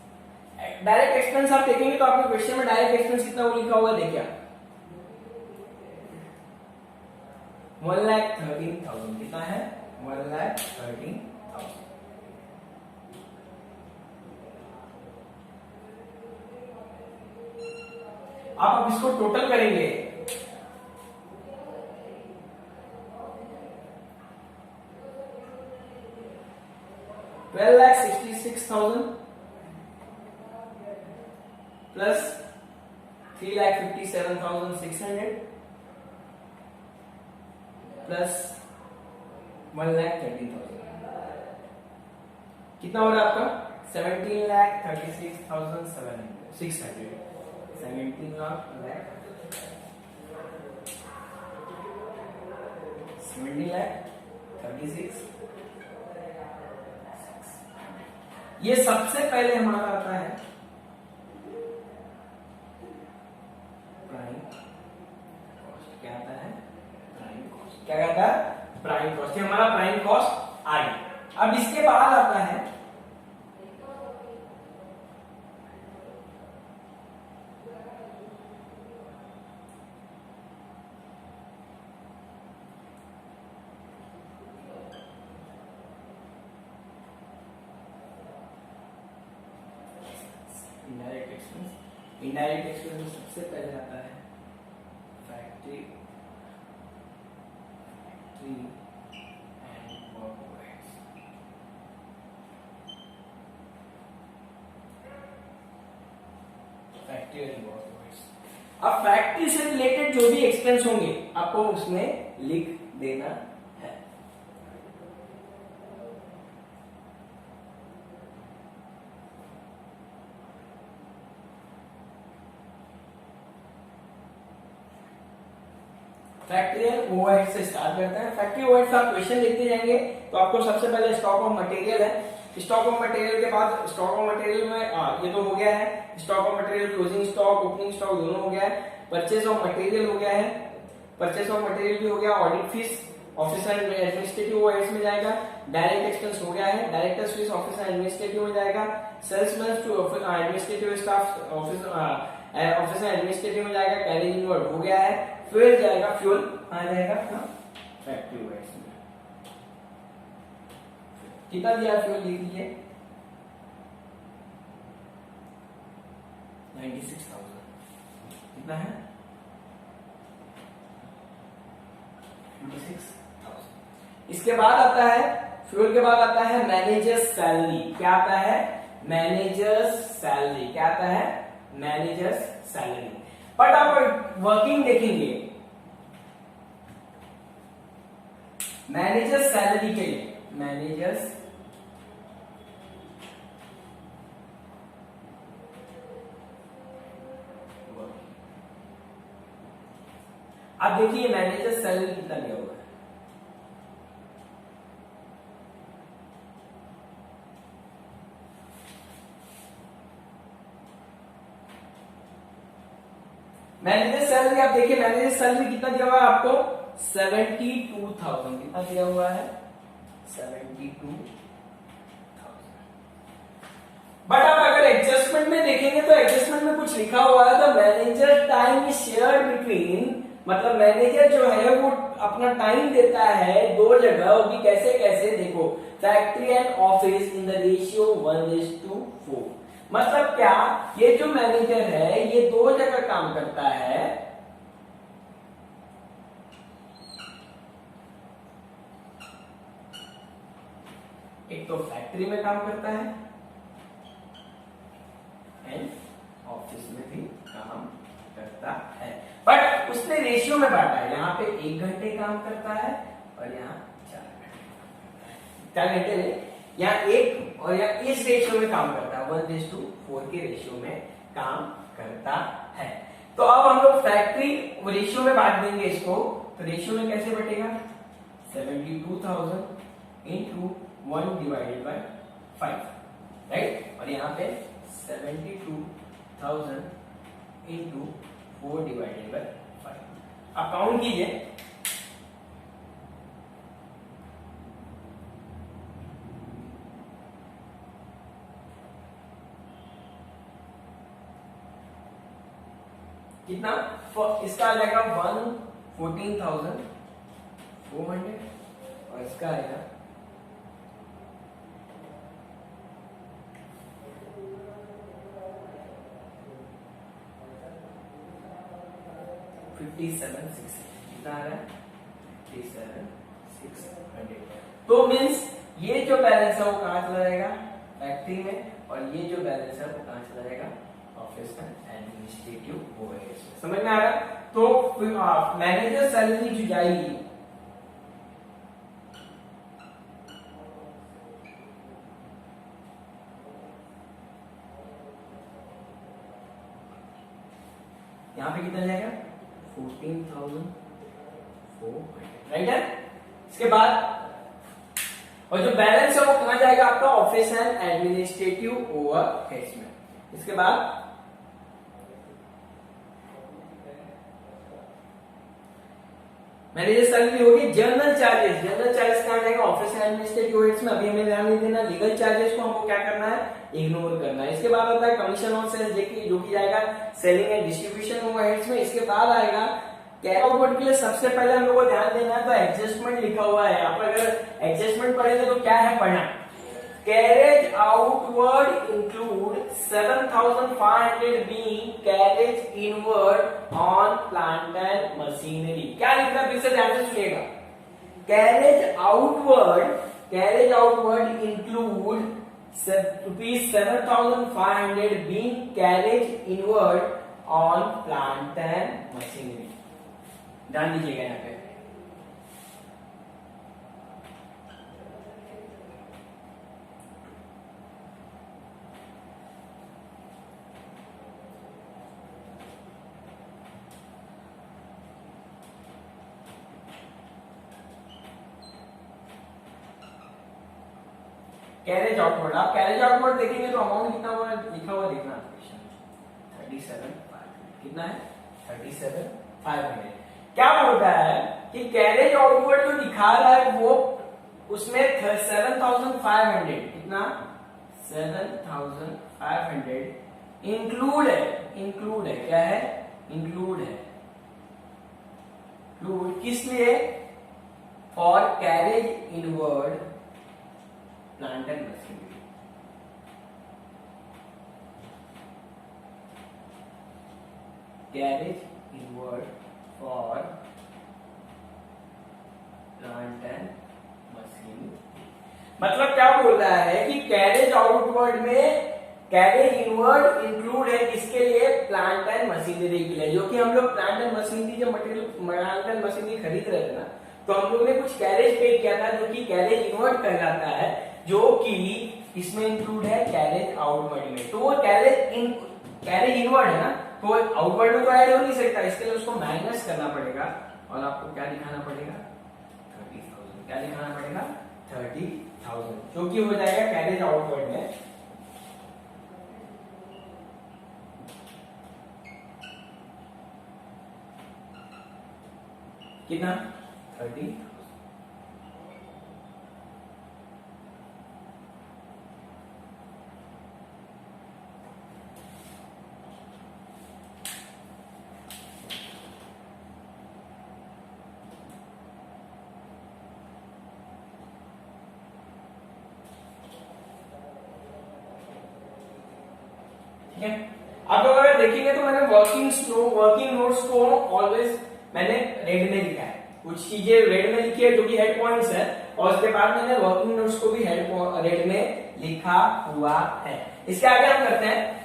डायरेक्ट एक्सपेंस आप देखेंगे तो आपके क्वेश्चन में डायरेक्ट एक्सपेंस कितना वो लिखा हुआ है, देखिए 1,13,000। कितना है, 1,13,000। आप अब इसको टोटल करेंगे 36,000 प्लस 3,57,600 प्लस 1,13,000 कितना हो रहा है आपका 17,36,600 17 लाख 36 ये सबसे पहले हमारा आता है प्राइम कॉस्ट। क्या आता है प्राइम कॉस्ट। क्या कहता है प्राइम कॉस्ट। ये हमारा प्राइम कॉस्ट आई। अब इसके बाद आता है इनडायरेक्ट एक्सपेंस। इनडायरेक्ट एक्सपेंस में सबसे पहले आता है factory and work overheads. Factory and work overheads. अब फैक्ट्री से रिलेटेड जो भी एक्सपेंस होंगे आपको उसमें लिख देना है। फैक्ट्री ओवरहेड से स्टार्ट करते हैं। फैक्ट्री ओवरहेड आप क्वेश्चन लिखते जाएंगे तो आपको सबसे पहले स्टॉक ऑफ मटेरियल है। स्टॉक ऑफ मटेरियल के बाद स्टॉक ऑफ मटेरियल में ये तो हो गया है। Stock of material closing stock opening stock दोनों हो गया है। परचेज ऑफ मटेरियल हो गया है। परचेज ऑफ मटेरियल भी हो गया। Audit fees office and administrative overheads में जाएगा। डायरेक्ट एक्सपेंस हो गया है। Directors fees office and administrative में जाएगा। Salesman to administrative staff office and administrative में जाएगा। कैरिंग इनवर्ड हो गया है। फिर जाएगा फ्यूल आ जाएगा फैक्ट्री ओवरहेड्स में। कितना दिया फ्यूल लिख लीजिए 96,000। कितना है 96,000। इसके बाद आता है फ्यूल के बाद आता है मैनेजर्स सैलरी। क्या आता है मैनेजर्स सैलरी। क्या आता है मैनेजर्स सैलरी। बट आप वर्किंग देखेंगे मैनेजर्स सैलरी के लिए मैनेजर्स अब देखिए मैनेजर सैलरी कितना दिया हुआ है। मैनेजर सैलरी आप देखिए मैनेजर सैलरी कितना दिया हुआ है आपको 72,000। कितना दिया हुआ है 72,000। बट आप अगर एडजस्टमेंट में देखेंगे तो एडजस्टमेंट में कुछ लिखा हुआ है the manager time is shared between. मतलब मैनेजर जो है वो अपना टाइम देता है दो जगह। वो भी कैसे कैसे देखो factory and office in the ratio 1:4। मतलब क्या ये जो मैनेजर है ये दो जगह काम करता है। एक तो फैक्ट्री में काम करता है एंड ऑफिस में भी काम करता है। बट उसने रेशियो में बांटा है। यहाँ पे 1 घंटे काम करता है और यहाँ 4 घंटे। 4 घंटे में यहाँ 1 और यहाँ इस रेशियो में काम करता है 1:4 के रेशियो में काम करता है। तो अब हम लोग फैक्ट्री रेशियो में बांट देंगे इसको। तो रेशियो में कैसे बटेगा 72,000 इंटू 1/5 राइट। और यहाँ पे 72,000 इंटू 4/5। आप काउंट कीजिए कितना इसका आ जाएगा 114,400 और इसका आएगा 57,600। कितना आ रहा है 57,600। तो मीन्स ये जो बैलेंस है वो कहां चला जाएगा फैक्ट्री में और ये जो बैलेंस है वो कहां चला जाएगा, ऑफिस एंड एडमिनिस्ट्रेटिव ओवरहेड्स में। समझ में आ रहा है? तो मैनेजर सैलरी जो जाएगी यहाँ पे कितना जाएगा, 14,400, राइट है। इसके बाद और जो बैलेंस है वो कहां जाएगा आपका, ऑफिस एंड एडमिनिस्ट्रेटिव ओवरहेड्स में। इसके बाद मैनेजर सैलरी होगी। जनरल चार्जेस, जनरल चार्जेस कहां जाएगा, ऑफिस एंड एडमिनिस्ट्रेटिव ओवरहेड्स में। अभी हमें ध्यान नहीं देना, लीगल चार्जेस को हमको क्या करना है, इग्नोर करना है। इसके बाद आता है कमीशन ऑन सेल्स जो कि जाएगा सेलिंग एंड डिस्ट्रीब्यूशन ओवरहेड्स में। इसके बाद आएगा कैरी आउटवर्ड के लिए सबसे पहले हम लोग को ध्यान देना है, तो एडजस्टमेंट लिखा हुआ है यहाँ पर। अगर एडजस्टमेंट पढ़ेंगे तो क्या है पढ़ना, carriage outward include 7,500 being carriage inward on plant and machinery. क्या लिखना है फिर से ध्यान से सुनिएगा, carriage outward include ₹7,500 being carriage inward on plant and machinery. ध्यान दीजिएगा यहाँ पे। कैरेज आउटवर्ड, आप कैरेज आउटवर्ड देखेंगे तो अमाउंट कितना हुआ लिखा हुआ देखना, 37,500 कितना है, 37,500। क्या बोलता है कि कैरेज आउटवर्ड जो दिखा रहा है वो उसमें 7,500 कितना, 7,500 इंक्लूड है क्या है, इंक्लूड है, इंक्लूड किस लिए, for carriage inward plant and machinery. Carriage inward for plant and machinery. मतलब क्या बोल रहा है कि कैरेज आउटवर्ड में कैरेज इनवर्ड इंक्लूड है किसके लिए, प्लांट एंड मशीनरी के लिए। जो कि हम लोग प्लांट एंड मशीनरी जब प्लांट एंड मशीनरी खरीद रहे थे ना, तो हम लोग ने कुछ कैरेज पे किया था जो कि कैरेज इनवर्ड कहलाता है, जो कि इसमें इंक्लूड है कैरेज आउटवर्ड में। तो वो कैरेज इनवर्ड है ना, तो आउटवर्ड में तो ऐड हो नहीं सकता, इसके लिए उसको माइनस करना पड़ेगा और आपको क्या दिखाना पड़ेगा, 30,000। क्या दिखाना पड़ेगा, 30,000, जो कि हो जाएगा कैरेज आउटवर्ड में। कितना, 30। आप लोग अगर देखेंगे तो मैंने वर्किंग नोट्स को ऑलवेज मैंने रेड में लिखा है, कुछ चीजें रेड में लिखी है जो कि हेड पॉइंट्स है, और उसके बाद मैंने वर्किंग नोट्स को भी रेड में लिखा हुआ है। इसके आगे हम करते हैं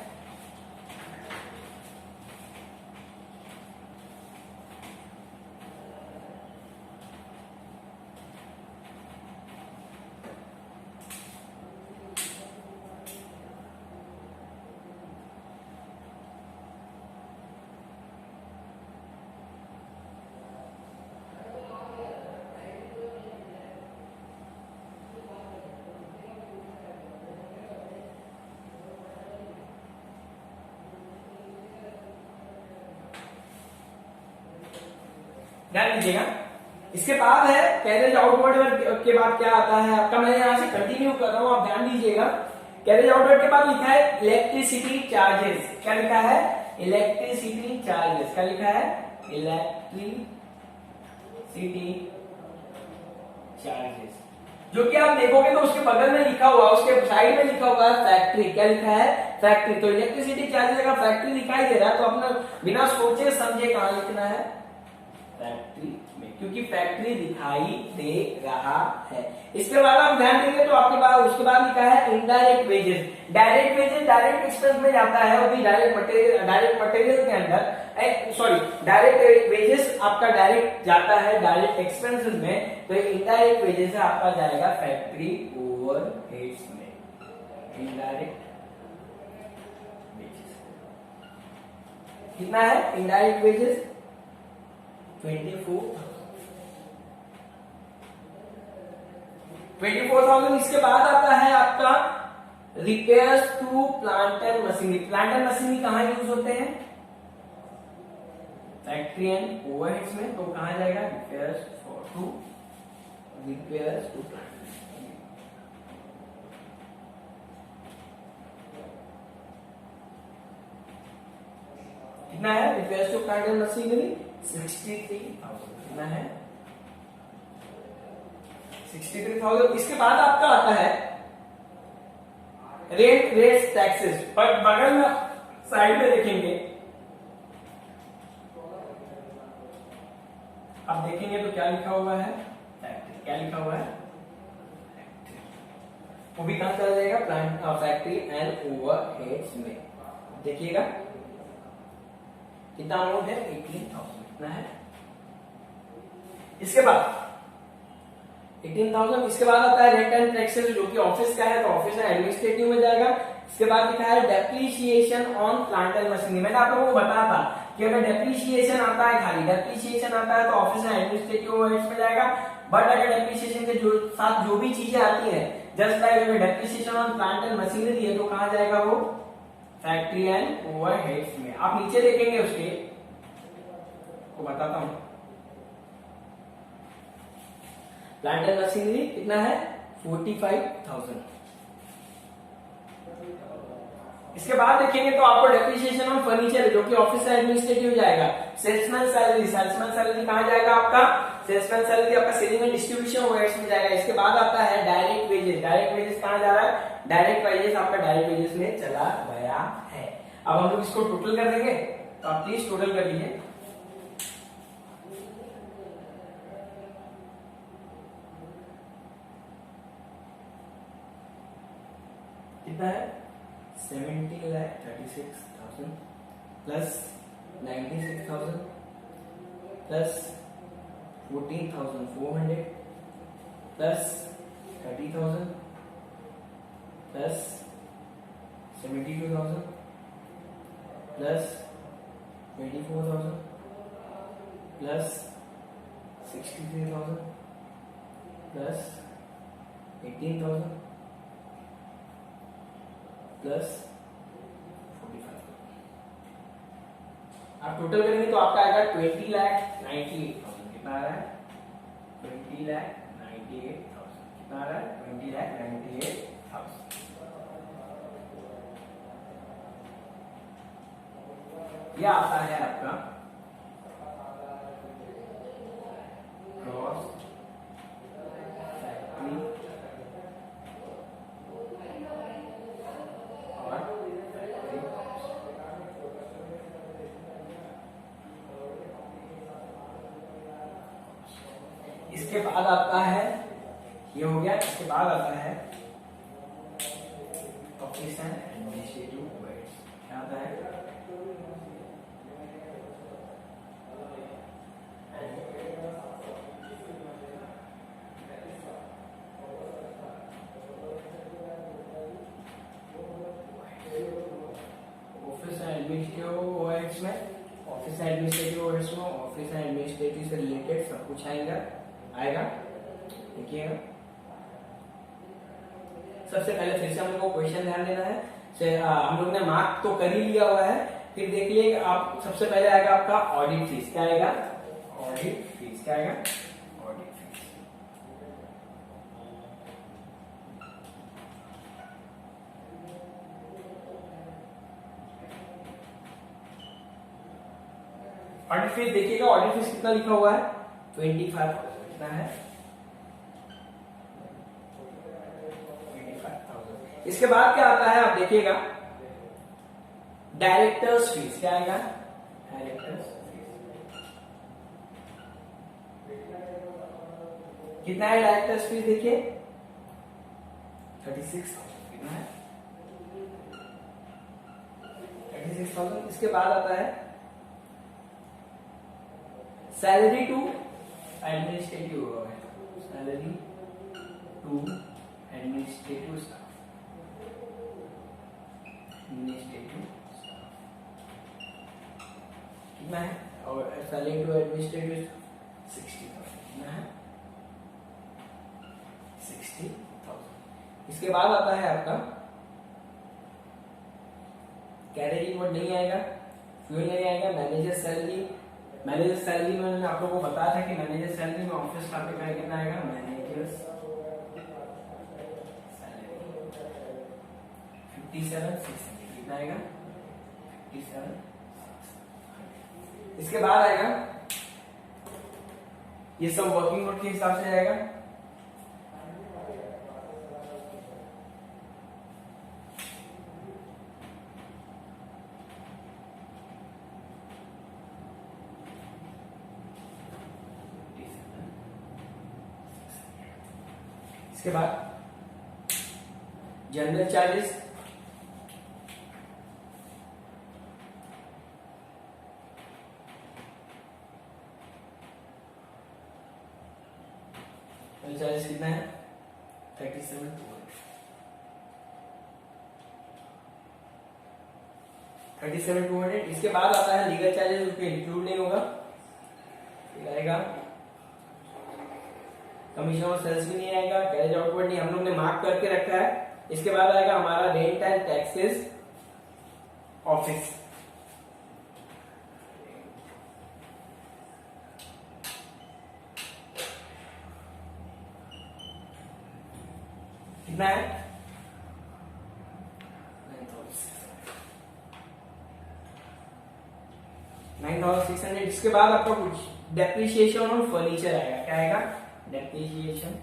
ध्यान दीजिएगा। इसके बाद है कैरेज आउटवर्ड के बाद क्या आता है आपका, मैं यहां से कंटिन्यू कर रहा हूं, आप ध्यान दीजिएगा। कैरेज आउटवर्ड के बाद लिखा है इलेक्ट्रिसिटी चार्जेस। क्या लिखा है, इलेक्ट्रिसिटी चार्जेस। क्या लिखा है, इलेक्ट्रिसिटी चार्जेस, जो कि आप देखोगे तो उसके बगल में लिखा हुआ, उसके साइड में लिखा हुआ है फैक्ट्री। क्या लिखा है, फैक्ट्री। तो इलेक्ट्रिसिटी चार्जेस अगर फैक्ट्री दिखाई दे रहा है तो अपना बिना सोचे समझे कहां लिखना है, फैक्ट्री में, क्योंकि फैक्ट्री दिखाई दे रहा है। इसके बाद आप ध्यान देंगे तो आपके पास उसके बाद लिखा है indirect wages. Direct wages direct expense में जाता है, वो भी डायरेक्ट मटेरियल के अंदर, सॉरी डायरेक्ट वेजेस आपका डायरेक्ट जाता है डायरेक्ट एक्सपेंसेस में, तो इनडायरेक्ट वेजेस आपका जाएगा फैक्ट्री ओवरहेड्स में। इनडायरेक्ट वेजेस कितना है? Indirect wages 24,000। इसके बाद आता है आपका repairs to plant and machinery. Plant and machinery कहां यूज होते हैं? फैक्ट्री एंड ओवरहेड्स में, तो कहां जाएगा? Repairs to plant. कितना है repairs to plant and machinery? 63,000। कितना है? 63,000। इसके बाद आपका आता है रेंट रेट्स टैक्सेस, पर बगल में साइड में देखेंगे, आप देखेंगे तो क्या लिखा हुआ है? फैक्ट्री। क्या लिखा हुआ है? फैक्ट्री। वो भी कहां चला जाएगा? प्लांट फैक्ट्री एंड ओवरहेड्स में। देखिएगा कितना अमाउंट है? 18,000। कितना है? इसके बाद 18,000। इसके बाद आता है रेंट एंड टैक्सेस, जो कि ऑफिस का है, तो ऑफिस एंड एडमिनिस्ट्रेटिव में जाएगा। इसके बाद लिखा है depreciation on plant and machinery. मैंने आप लोगों को बताया था कि अगर डेप्रिसिएशन आता है, खाली डेप्रिसिएशन आता है, तो ऑफिस एंड एडमिनिस्ट्रेटिव ओवरहेड्स में जाएगा। बट अगर डेप्रिसिएशन के साथ जो भी चीजें आती है, जस्ट लाइक अगर depreciation on plant and machinery है, तो कहां जाएगा वो? फैक्ट्री एंड ओवरहेड्स में। आप नीचे देखेंगे उसके, को बताता हूं। प्लांट एंड मशीनरी कितना है? 45,000। इसके बाद देखेंगे तो आपको डेप्रिसिएशन ऑन फर्नीचर, जो कि ऑफिस एडमिनिस्ट्रेटिव जाएगा। सेल्समैन सैलरी कहां जाएगा आपका? सेल्समैन सैलरी आपका सेलिंग एंड डिस्ट्रीब्यूशन ओवरहेड्स में जाएगा। इसके बाद आता है डायरेक्ट वेजेस। डायरेक्ट वेजेस कहां जा रहा है? डायरेक्ट वेजेस आपका डायरेक्ट वेजेस में चला गया है। अब हम लोग इसको टोटल कर देंगे, तो आप प्लीज टोटल कर लीजिए। कितना है? 70,36,000 plus 96,000 plus 14,400 plus 30,000 plus 72,000 plus 24,000 plus 63,000 plus 18,000 plus 45। आप टोटल करेंगे तो आपका आएगा 20,98,000। कितना आ रहा है? 20,98,000। कितना आ रहा है? 20,98,000। यह आता है आपका ग्रॉस फैक्ट्री और फैक्ट्री कॉस्ट। इसके बाद आता है, ये हो गया। इसके बाद आता है ऑफिस एंड एडमिनिस्ट्रेटिव ओवरहेड्स। क्या आता है? ऑफिस एडमिनिस्ट्रेटिव ओवरहेड्स में ऑफिस एडमिनिस्ट्रेटिव से रिलेटेड सब कुछ आएगा। देखिएगा, सबसे पहले फिर से हम लोग को क्वेश्चन ध्यान देना है। हम लोग ने मार्क तो कर ही लिया हुआ है, फिर देख लिए आप। सबसे पहले आएगा आपका ऑडिट फीस। क्या आएगा? Audit fees. क्या आएगा? Audit fees. ऑडिट फीस देखिएगा, ऑडिट फीस कितना लिखा हुआ है? 25,000। कितना है? 25,000। इसके बाद क्या आता है आप देखिएगा, डायरेक्टर्स फीस। क्या आएगा? Directors fees. कितना है डायरेक्टर फीस देखिए 36,000 कितना है 36,000। इसके बाद आता है salary to administrative, salary to administrative staff, कितना है, और सैलरी टू एडमिनिस्ट्रेटिव 60,000 कितना है 60,000। इसके बाद आता है आपका कैटेगरी नोट नहीं आएगा, फ्यूल नहीं आएगा, मैनेजर सैलरी। मैनेजर सैलरी में मैंने आप लोगों को बताया था कि मैनेजर सैलरी में ऑफिस स्टाफ का कितना आएगा, मैनेजर सैलरी 57,600 कितना आएगा 57,600। इसके बाद आएगा ये सब वर्किंग नोट के हिसाब से आएगा, इसके बाद जनरल चार्जेस चार्जेस कितना है 37,200। इसके बाद आता है लीगल चार्जेस, उसमें इंक्लूड नहीं होगा, फिर आएगा कमीशन और सेल्स भी नहीं आएगा, कैरेज आउटवर्ड नहीं, हम लोग ने मार्क करके रखा है। इसके बाद आएगा हमारा रेंट एंड टैक्सेस ऑफिस, कितना है 9,600। इसके बाद आपका कुछ डेप्रिसिएशन ऑन फर्नीचर आएगा, क्या आएगा depreciation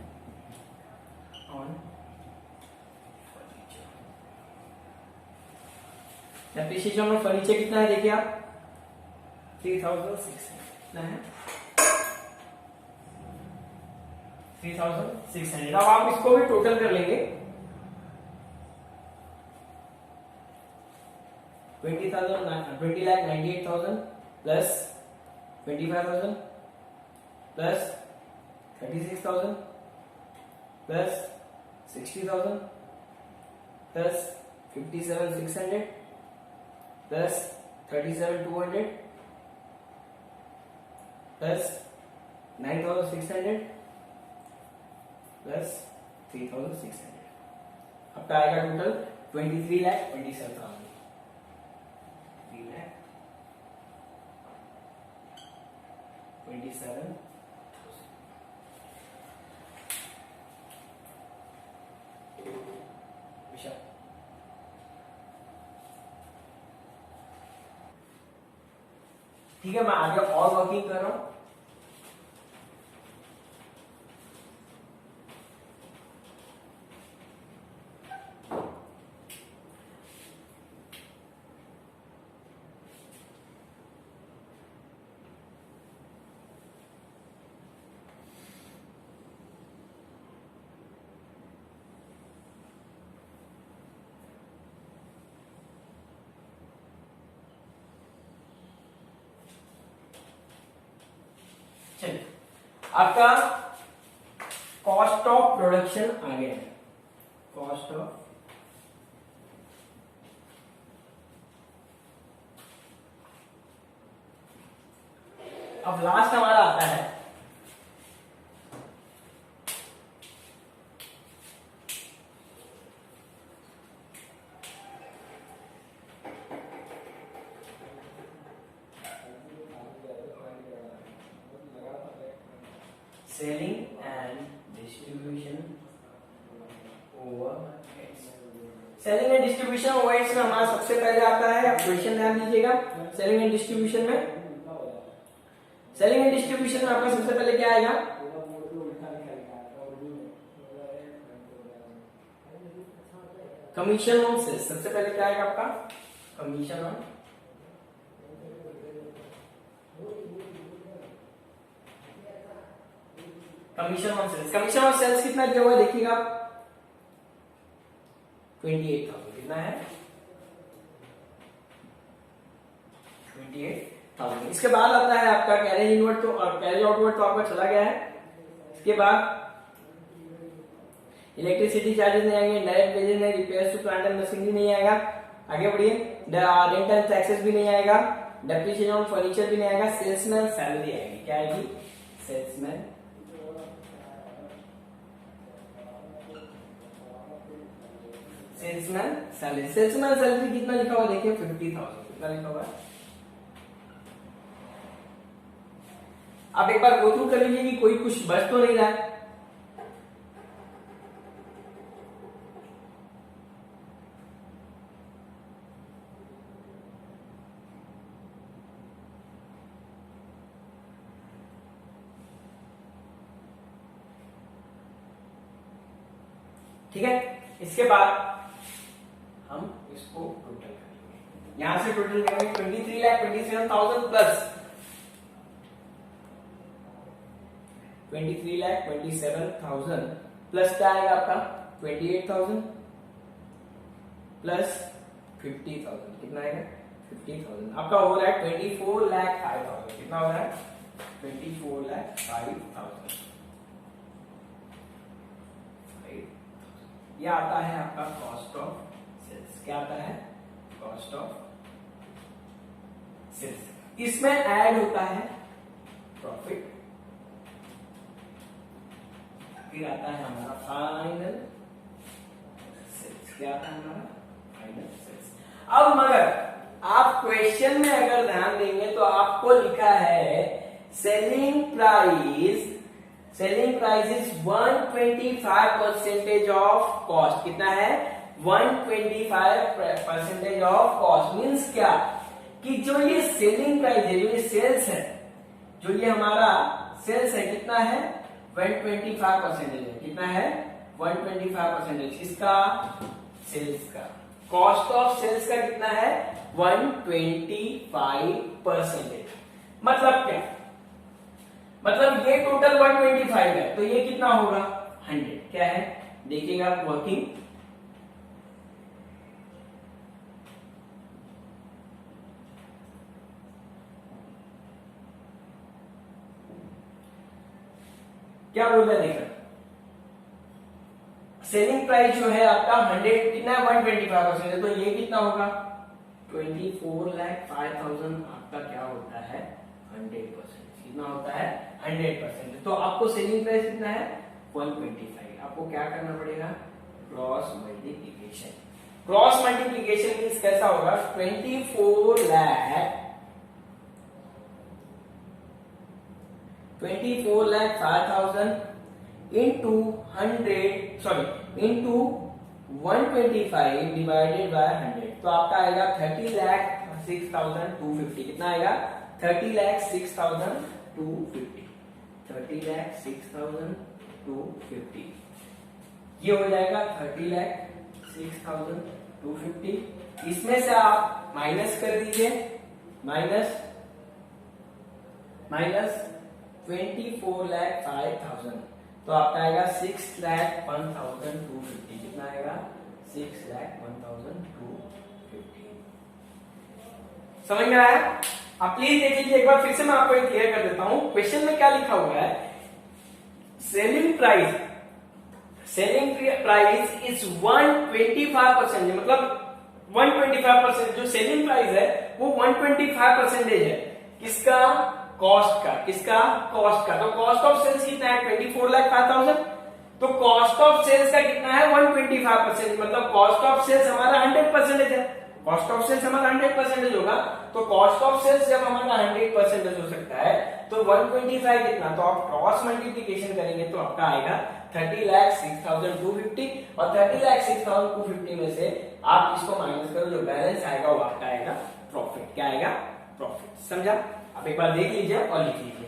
on furniture. Depreciation on furniture कितना है देखिए आप 3,600 कितना है 3,600। अब आप इसको भी टोटल कर लेंगे 20,98,000 plus 25,000 plus 36,000 plus 60,000 plus 57,600 plus 37,200 plus 9,600 plus 3,600। आपका आएगा टोटल 23,27,000। 3,27,000। ठीक है, मैं आगे और वर्किंग कर रहा हूं। चलिए, आपका कॉस्ट ऑफ प्रोडक्शन आ गया है, कॉस्ट ऑफ अब लास्ट हमारा आता है selling and distribution overheads. Selling and distribution overheads में हमारा सबसे पहले आता है, क्वेश्चन ध्यान दीजिएगा, सेलिंग एंड डिस्ट्रीब्यूशन में आपका सबसे पहले क्या आएगा कमीशन ऑन सेल्स। सबसे पहले क्या आएगा आपका commission on commission on sales, commission on sales कितना दिया हुआ है देखिएगा, 28,000 कितना है, 28,000। इसके बाद आता है आपका कैरेज इनवर्ड, तो कैरेज आउटवर्ड तो आपका चला गया है। इसके बाद इलेक्ट्रिसिटी चार्जेस नहीं आएंगे, डायरेक्ट वेजेस नहीं, repairs to plant and machinery नहीं आएगा। आगे बढ़िए, रेंट एंड टैक्सेस भी नहीं आएगा, डेप्रिसिएशन ऑन फर्नीचर भी नहीं आएगा, सेल्समैन सैलरी आएगी। क्या आएगी? Salesman salary. सेल्समैन सैलरी कितना लिखा हुआ देखिए, 50,000 कितना लिखा हुआ है। आप एक बार गो थ्रू कर लीजिए कि कोई कुछ बच तो नहीं रहा है। ठीक है, इसके बाद हम इसको टोटल करेंगे, यहां से टोटल करेंगे 23,27,000 प्लस 23,27,000 प्लस क्या आएगा आपका 28,000 प्लस 50,000 कितना आएगा 50,000। आपका हो रहा है 24,05,000। कितना हो रहा है 24,05,000। यह आता है आपका कॉस्ट ऑफ सेल्स। क्या आता है? Cost of sales. इसमें ऐड होता है प्रॉफिट, फिर आता है हमारा फाइनल सेल्स। क्या आता है हमारा फाइनल सेल्स। अब मगर आप क्वेश्चन में अगर ध्यान देंगे तो आपको लिखा है selling price is 125% of cost. कितना है 125% ऑफ कॉस्ट। मीन्स क्या कि जो ये सेलिंग प्राइस है, जो ये सेल्स है, जो ये हमारा सेल्स है कितना है 125% है। कितना है 125%। इसका सेल्स का कॉस्ट ऑफ सेल्स का कितना है 125%। मतलब क्या, मतलब ये टोटल 125 है तो ये कितना होगा 100। क्या है देखिएगा वर्किंग, क्या बोल रहा है देखा, सेलिंग प्राइस जो है आपका 100 कितना है 125% है तो ये कितना होगा 24,05,000 आपका क्या होता है 100%। कितना होता है 100%। तो आपको सेलिंग प्राइस कितना है 125। आपको क्या करना पड़ेगा cross multiplication. Cross multiplication means कैसा होगा 24,05,000 into 125 डिवाइडेड बाय 100 तो आपका आएगा 30,06,250। कितना आएगा 30,06,250। 30,06,250 ये हो जाएगा 30,06,250। इसमें से आप माइनस कर दीजिए, माइनस 24,05,000 तो आपका आएगा 6,01,250। कितना आएगा 6,01,250। समझ में आया? आप प्लीज देख लीजिए एक बार फिर से, मैं आपको क्लियर कर देता हूं। क्वेश्चन में क्या लिखा हुआ है सेलिंग प्राइस इज 125%। मतलब 125% जो सेलिंग प्राइस है वो 125% है किसका कॉस्ट का। किसका कॉस्ट का। तो कॉस्ट ऑफ सेल्स कितना है 24,05,000। तो कॉस्ट ऑफ सेल्स का कितना है 125%। मतलब कॉस्ट ऑफ सेल्स हमारा 100% है। कॉस्ट ऑफ सेल्स हमारा 100% होगा तो कॉस्ट ऑफ सेल्स जब हमारा 100% हो सकता है तो 125 कितना, तो आप क्रॉस मल्टीप्लीकेशन करेंगे तो आपका आएगा 30,06,250 और 30,06,250 में से आप इसको माइनस करो, जो बैलेंस आएगा वो आपका आएगा प्रॉफिट। क्या आएगा प्रॉफिट। समझा? आप एक बार देख लीजिए और लिख लीजिए।